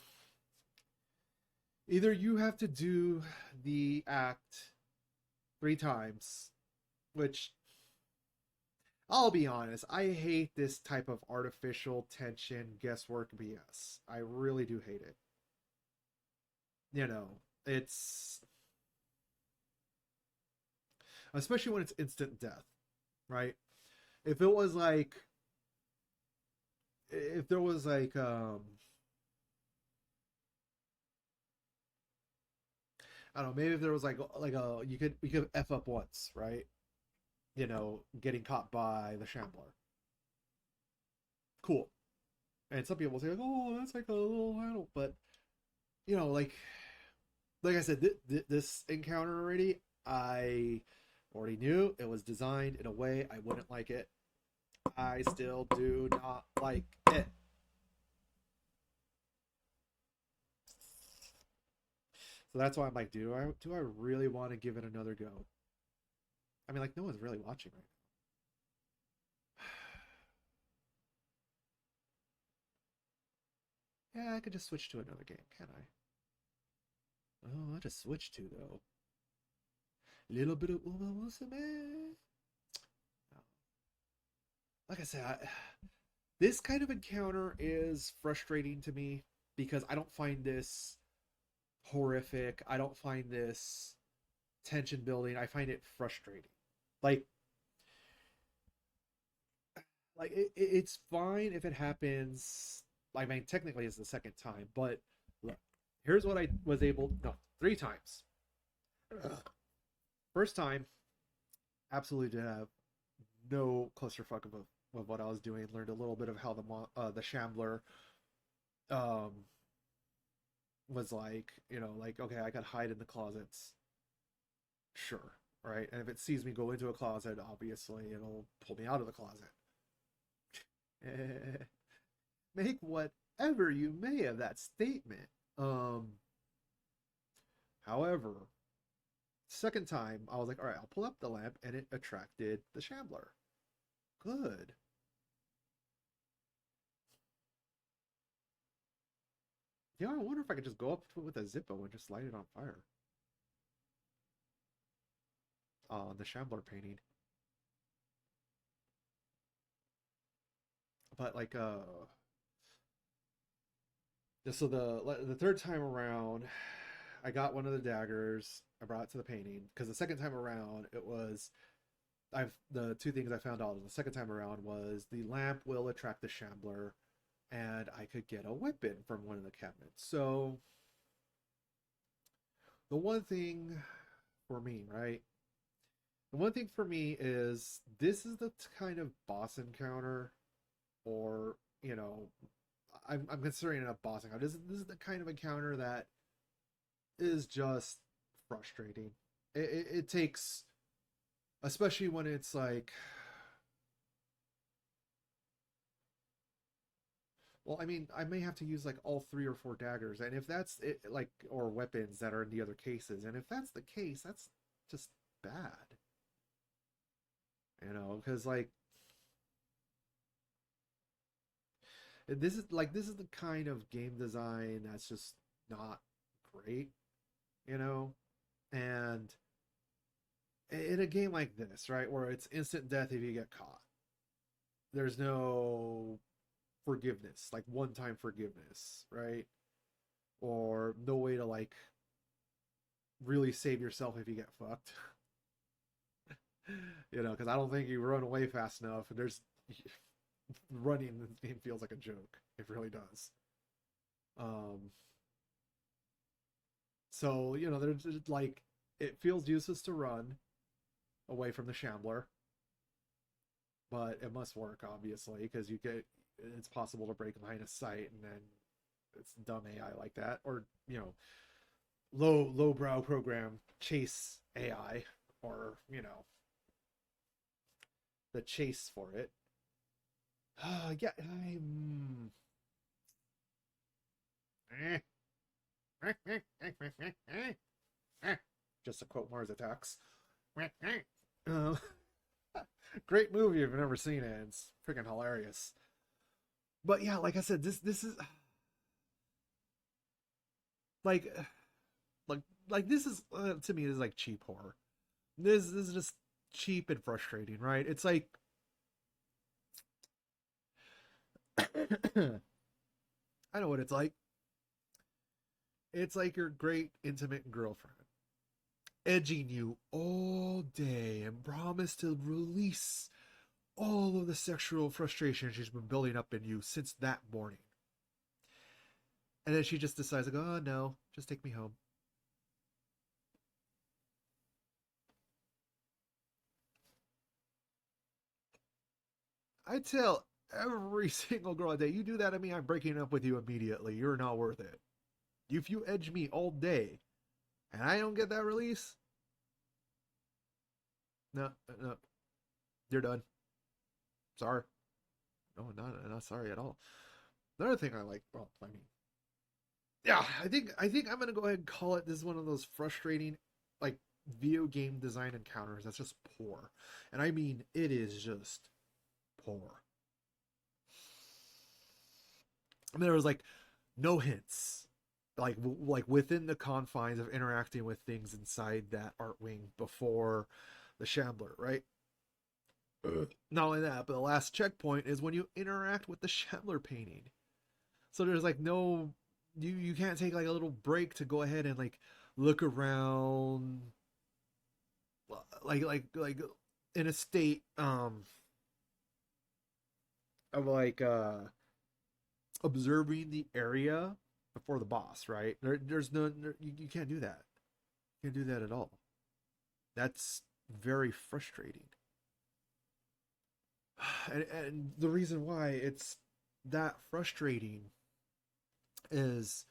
you have to do the act 3 times, which, I'll be honest, I hate this type of artificial tension guesswork BS. I really do hate it. You know, it's... especially when it's instant death, right? If it was like... if there was like... I don't know, maybe if there was like you could F up once, right? You know, getting caught by the Shambler. Cool. And some people say, like, oh, that's like a little handle. But, you know, like I said, this encounter already, I already knew it was designed in a way I wouldn't like it. I still do not like it. So that's why I'm like, do I really want to give it another go? I mean, like, no one's really watching right now. Yeah, I could just switch to another game, can't I? Oh, I'll just switch to, though. Little bit of like I said, this kind of encounter is frustrating to me because I don't find this horrific. I don't find this tension building. I find it frustrating. Like it's fine if it happens. I mean, technically it's the second time, but look, here's what I was able... no, 3 times. First time, absolutely did have no clusterfuck of what I was doing. Learned a little bit of how the Shambler um was like, like, okay, I could hide in the closets, sure, right? And if it sees me go into a closet, obviously it'll pull me out of the closet. Make whatever you may of that statement. However, second time I was like, all right, I'll pull up the lamp, and it attracted the Shambler. Good. I wonder if I could just go up to it with a Zippo and just light it on fire. On the Shambler painting. But like so the third time around, I got one of the daggers. I brought it to the painting because the second time around it was the two things I found out the second time around was the lamp will attract the Shambler, and I could get a weapon from one of the cabinets. So the one thing for me, right? The one thing for me is this is the kind of boss encounter, or I'm considering it a boss encounter. This is the kind of encounter that is just frustrating. It takes, especially when it's like, well, I mean, I may have to use like all 3 or 4 daggers, and if that's it, like, or weapons that are in the other cases, and if that's the case, that's just bad. Because like this is the kind of game design that's just not great, and in a game like this, right, where it's instant death if you get caught, there's no forgiveness, like one-time forgiveness, right? Or no way to like really save yourself if you get fucked. Because I don't think you run away fast enough, and there's running in this game feels like a joke. It really does. So there's like, it feels useless to run away from the Shambler, but it must work, obviously, because it's possible to break line of sight, and then it's dumb AI like that, or lowbrow program chase AI, or the chase for it. Yeah, just to quote Mars Attacks. Great movie if you've never seen it. It's freaking hilarious. But yeah, like I said, this is like this is to me, this is like cheap horror. This is just cheap and frustrating, right? It's like I know what it's like. It's like your great intimate girlfriend edging you all day and promise to release all of the sexual frustration she's been building up in you since that morning. And then she just decides, like, oh no, just take me home. I tell every single girl I date, you do that to me, I'm breaking up with you immediately. You're not worth it. If you edge me all day and I don't get that release, no, you're done. Sorry. No, not sorry at all. Another thing I like, well, I mean, yeah, I think I'm gonna go ahead and call it, this is one of those frustrating, like, video game design encounters that's just poor. And I mean, it is just poor. I mean, there was like no hints, like within the confines of interacting with things inside that art wing before the Shambler, right? Not only that, but the last checkpoint is when you interact with the Shambler painting. So there's like no, you can't take like a little break to go ahead and like look around, like in a state of like observing the area before the boss, right? There's no, you can't do that. You can't do that at all. That's very frustrating. And the reason why it's that frustrating is,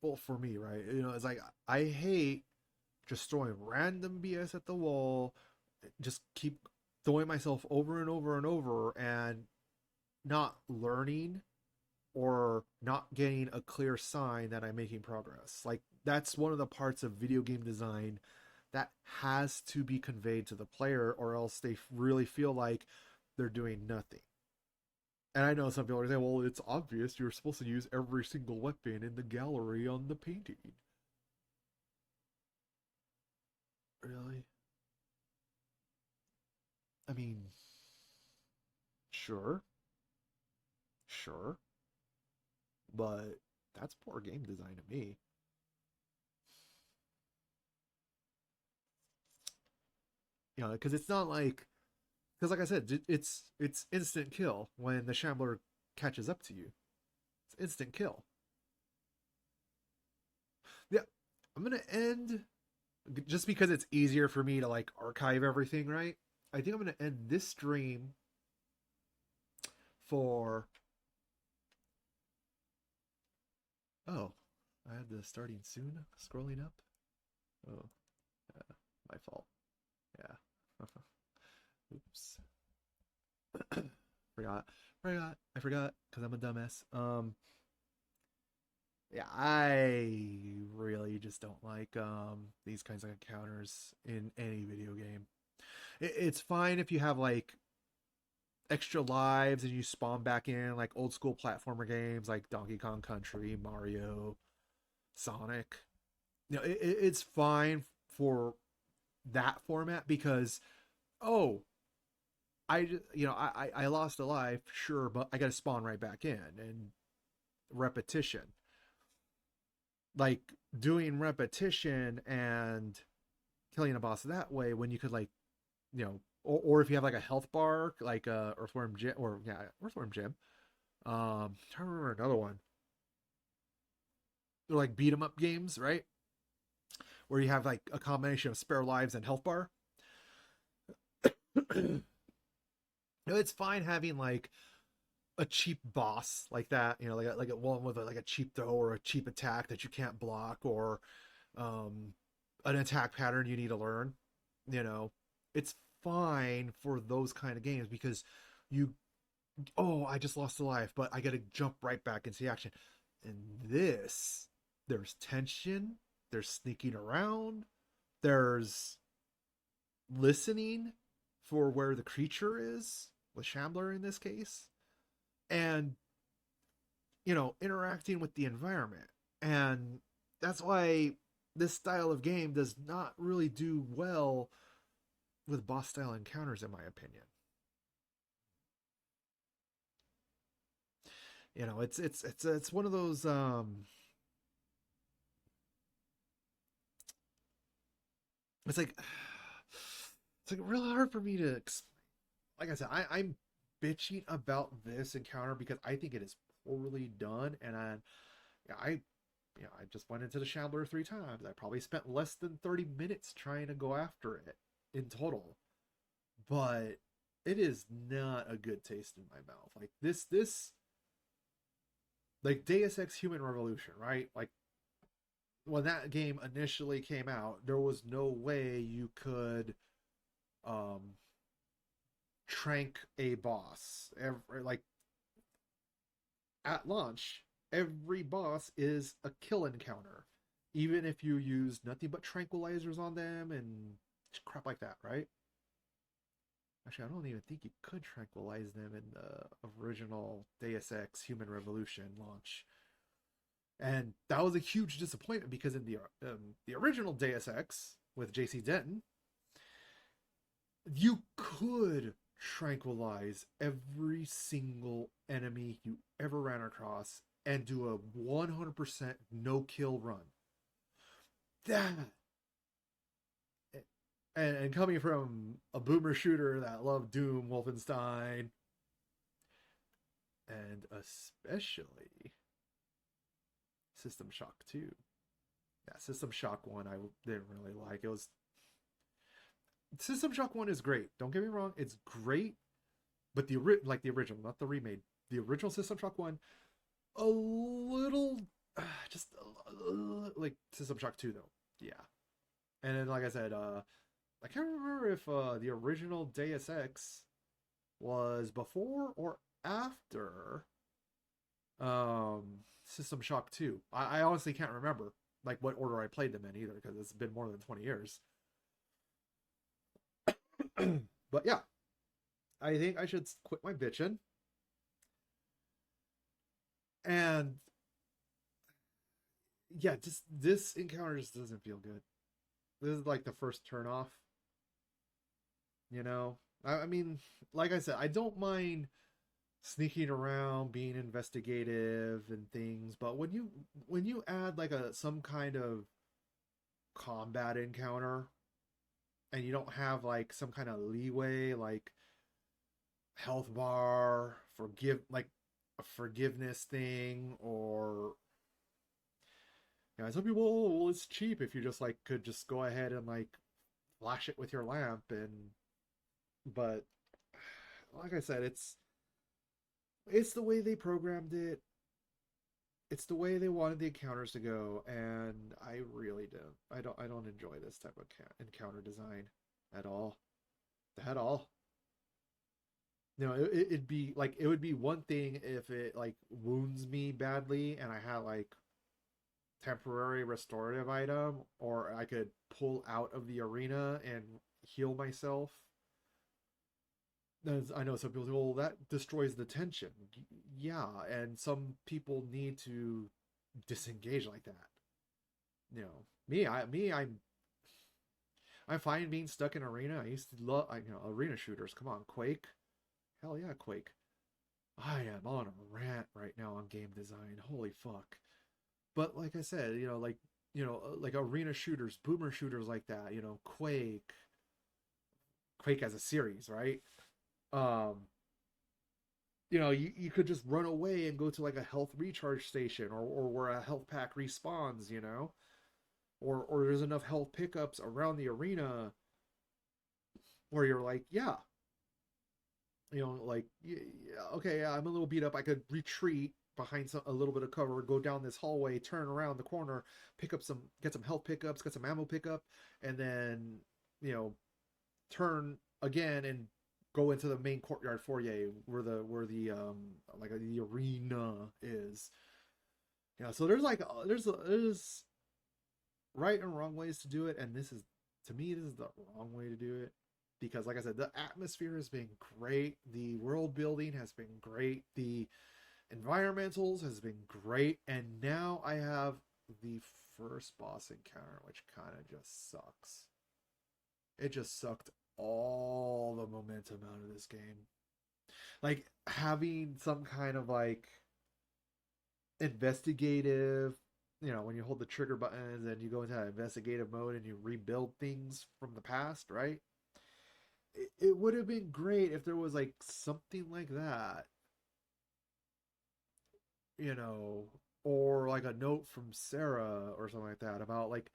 well, for me, right? You know, it's like I hate just throwing random BS at the wall, just keep throwing myself over and over and over and not learning or not getting a clear sign that I'm making progress. Like, that's one of the parts of video game design that has to be conveyed to the player, or else they really feel like they're doing nothing. And I know some people are saying, well, it's obvious you're supposed to use every single weapon in the gallery on the painting. Really? I mean, sure. Sure. But that's poor game design to me. You know, because it's not like, because like I said, it's instant kill when the Shambler catches up to you. It's instant kill. Yeah, I'm gonna end just because it's easier for me to like archive everything, right? I think I'm gonna end this stream for. Oh, I had the starting soon scrolling up. Oh, my fault. Yeah. Oops. Forgot. I forgot because I'm a dumbass. Yeah, I really just don't like these kinds of encounters in any video game. It's fine if you have like extra lives and you spawn back in, like old school platformer games like Donkey Kong Country, Mario, Sonic. You know, it's fine for that format because, oh, I lost a life, sure, but I got to spawn right back in, and repetition. Like doing repetition and killing a boss that way when you could, like, you know, or if you have like a health bar, like Earthworm Jim, or yeah, Earthworm Jim. Trying to remember another one. They're like beat 'em up games, right? Where you have like a combination of spare lives and health bar. You know, it's fine having like a cheap boss like that, you know, like a one with like a cheap throw or a cheap attack that you can't block, or um, an attack pattern you need to learn. You know, it's fine for those kind of games because you, oh, I just lost a life, but I got to jump right back into the action. In this, there's tension, there's sneaking around, there's listening for where the creature is, with Shambler in this case, and, you know, interacting with the environment. And that's why this style of game does not really do well with boss style encounters, in my opinion. You know, it's one of those it's like it's like really hard for me to like I said, I'm bitching about this encounter because I think it is poorly done, and yeah, I just went into the Shambler 3 times. I probably spent less than 30 minutes trying to go after it in total, but it is not a good taste in my mouth. Like this, like Deus Ex Human Revolution, right? Like when that game initially came out, there was no way you could um trank a boss. Like at launch, every boss is a kill encounter, even if you use nothing but tranquilizers on them and crap like that, right? Actually, I don't even think you could tranquilize them in the original Deus Ex Human Revolution launch. And that was a huge disappointment because in the original Deus Ex with JC Denton, you could tranquilize every single enemy you ever ran across and do a 100% no kill run. That, and coming from a boomer shooter that loved Doom, Wolfenstein, and especially System Shock 2. Yeah, System Shock 1 I didn't really like. It was System Shock 1 is great. Don't get me wrong, it's great. But the original, not the remade. The original System Shock 1, a little just like System Shock 2 though. Yeah. And then like I said, I can't remember if the original Deus Ex was before or after System Shock 2. I honestly can't remember like what order I played them in either, because it's been more than 20 years. But yeah, I think I should quit my bitching. And yeah, just this encounter just doesn't feel good. This is like the first turn off. You know? I mean, like I said, I don't mind sneaking around, being investigative and things, but when you add like some kind of combat encounter, and you don't have like some kind of leeway, like health bar, like a forgiveness thing, or some people, oh, well, it's cheap if you just like could just go ahead and like flash it with your lamp. But like I said, it's the way they programmed it. It's the way they wanted the encounters to go, and I really don't. I don't enjoy this type of encounter design at all. At all. It'd be like, it would be one thing if it like wounds me badly and I had like temporary restorative item, or I could pull out of the arena and heal myself. I know some people say, well, that destroys the tension. Yeah, and some people need to disengage like that. I'm fine being stuck in arena. I used to love, arena shooters. Come on, Quake. Hell yeah, Quake. I am on a rant right now on game design. Holy fuck. But like I said, like arena shooters, boomer shooters like that, Quake as a series, right? You could just run away and go to like a health recharge station, or where a health pack respawns, or there's enough health pickups around the arena where you're like, yeah, like, yeah, okay, yeah, I'm a little beat up. I could retreat behind a little bit of cover, go down this hallway, turn around the corner, get some health pickups, get some ammo pickup, and then, turn again and go into the main courtyard foyer where the like the arena is. So there's right and wrong ways to do it, and to me this is the wrong way to do it, because like I said, the atmosphere has been great, the world building has been great, the environmentals has been great, and now I have the first boss encounter, which kind of just sucks. It just sucked all the momentum out of this game. Like, having some kind of like investigative, when you hold the trigger buttons and you go into that investigative mode and you rebuild things from the past, right? It would have been great if there was like something like that, or like a note from Sarah or something like that about like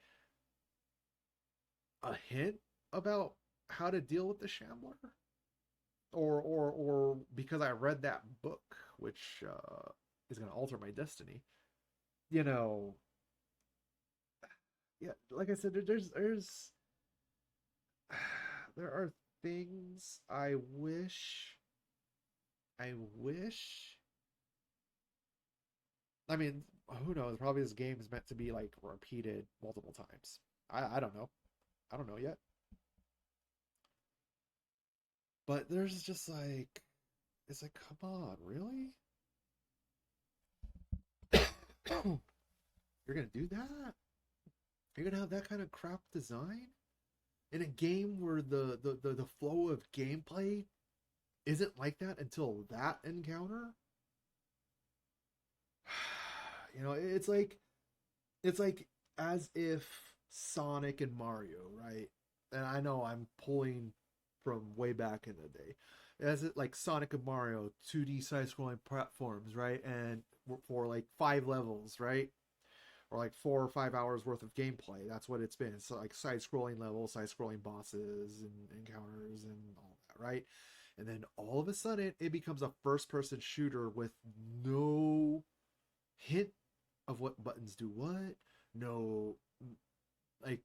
a hint about how to deal with the Shambler, or because I read that book, which is going to alter my destiny. Yeah, like I said, there are things I wish. I mean, who knows? Probably this game is meant to be like repeated multiple times. I don't know. I don't know yet. But there's just like, it's like, come on, really? You're gonna do that? You're gonna have that kind of crap design in a game where the flow of gameplay isn't like that until that encounter? It's like as if Sonic and Mario, right? And I know I'm pulling from way back in the day. As it like Sonic and Mario, 2D side-scrolling platforms, right? And for like 5 levels, right? or like 4 or 5 hours worth of gameplay. That's what it's been. It's like side-scrolling levels, side-scrolling bosses and encounters and all that, right? And then all of a sudden, it becomes a first-person shooter with no hint of what buttons do what. No, like,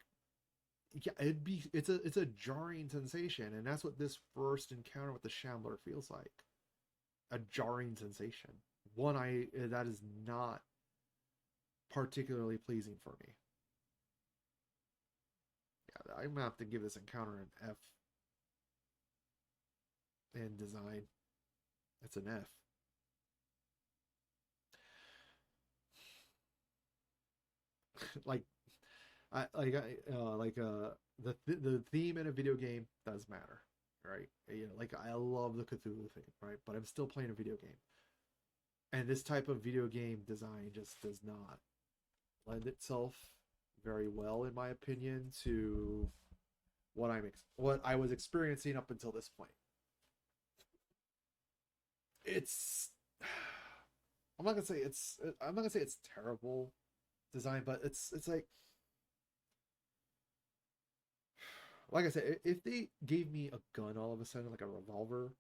yeah, it's a jarring sensation, and that's what this first encounter with the Shambler feels like. A jarring sensation. That is not particularly pleasing for me. Yeah, I'm gonna have to give this encounter an F in design. It's an F. like, the theme in a video game does matter, right? You know, like I love the Cthulhu theme, right? But I'm still playing a video game, and this type of video game design just does not lend itself very well, in my opinion, to what I was experiencing up until this point. It's I'm not gonna say it's terrible design, but it's like I said, if they gave me a gun all of a sudden, like a revolver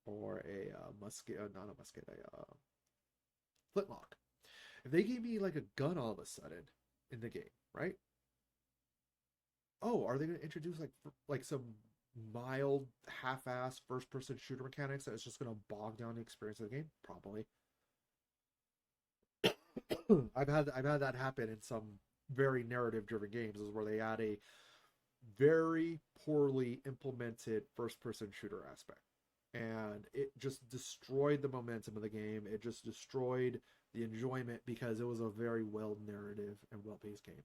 or a musket, not a musket, a flintlock. If they gave me like a gun all of a sudden in the game, right? Oh, are they going to introduce like some mild half-ass first-person shooter mechanics that is just going to bog down the experience of the game? Probably. I've had that happen in some very narrative-driven games, is where they add a very poorly implemented first-person shooter aspect, and it just destroyed the momentum of the game. It just destroyed the enjoyment because it was a very well narrative and well-paced game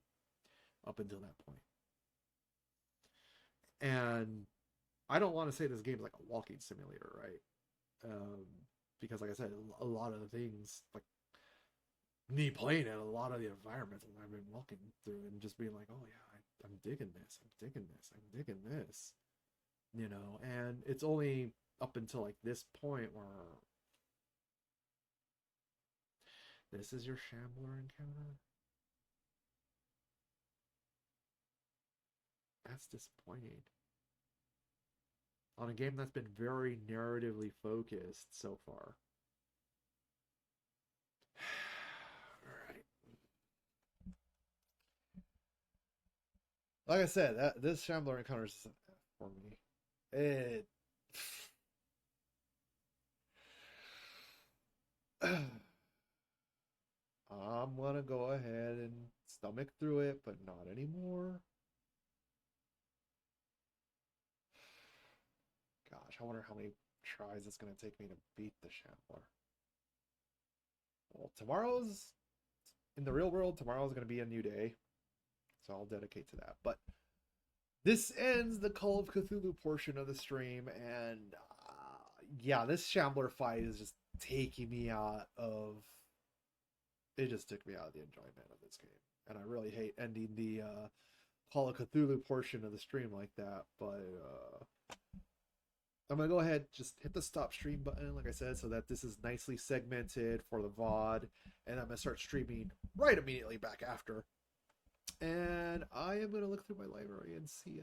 up until that point. And I don't want to say this game is like a walking simulator, right? Because like I said, a lot of the things, like me playing it, a lot of the environments that I've been walking through and just being like, oh yeah, I'm digging this, I'm digging this, I'm digging this, you know. And it's only up until like this point where this is your Shambler encounter. That's disappointing. On a game that's been very narratively focused so far. Alright. Like I said, this Shambler encounter is an F for me. I'm gonna go ahead and stomach through it, but not anymore. Gosh, I wonder how many tries it's gonna take me to beat the Shambler. Well, in the real world, tomorrow's gonna be a new day, so I'll dedicate to that. But this ends the Call of Cthulhu portion of the stream, and yeah, this Shambler fight is just taking me out of... It just took me out of the enjoyment of this game. And I really hate ending the Call of Cthulhu portion of the stream like that, but I'm going to go ahead, just hit the stop stream button, like I said, so that this is nicely segmented for the VOD, and I'm going to start streaming right immediately back after. And I am going to look through my library and see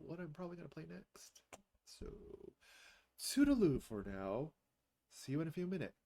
what I'm probably going to play next. So, toodaloo for now. See you in a few minutes.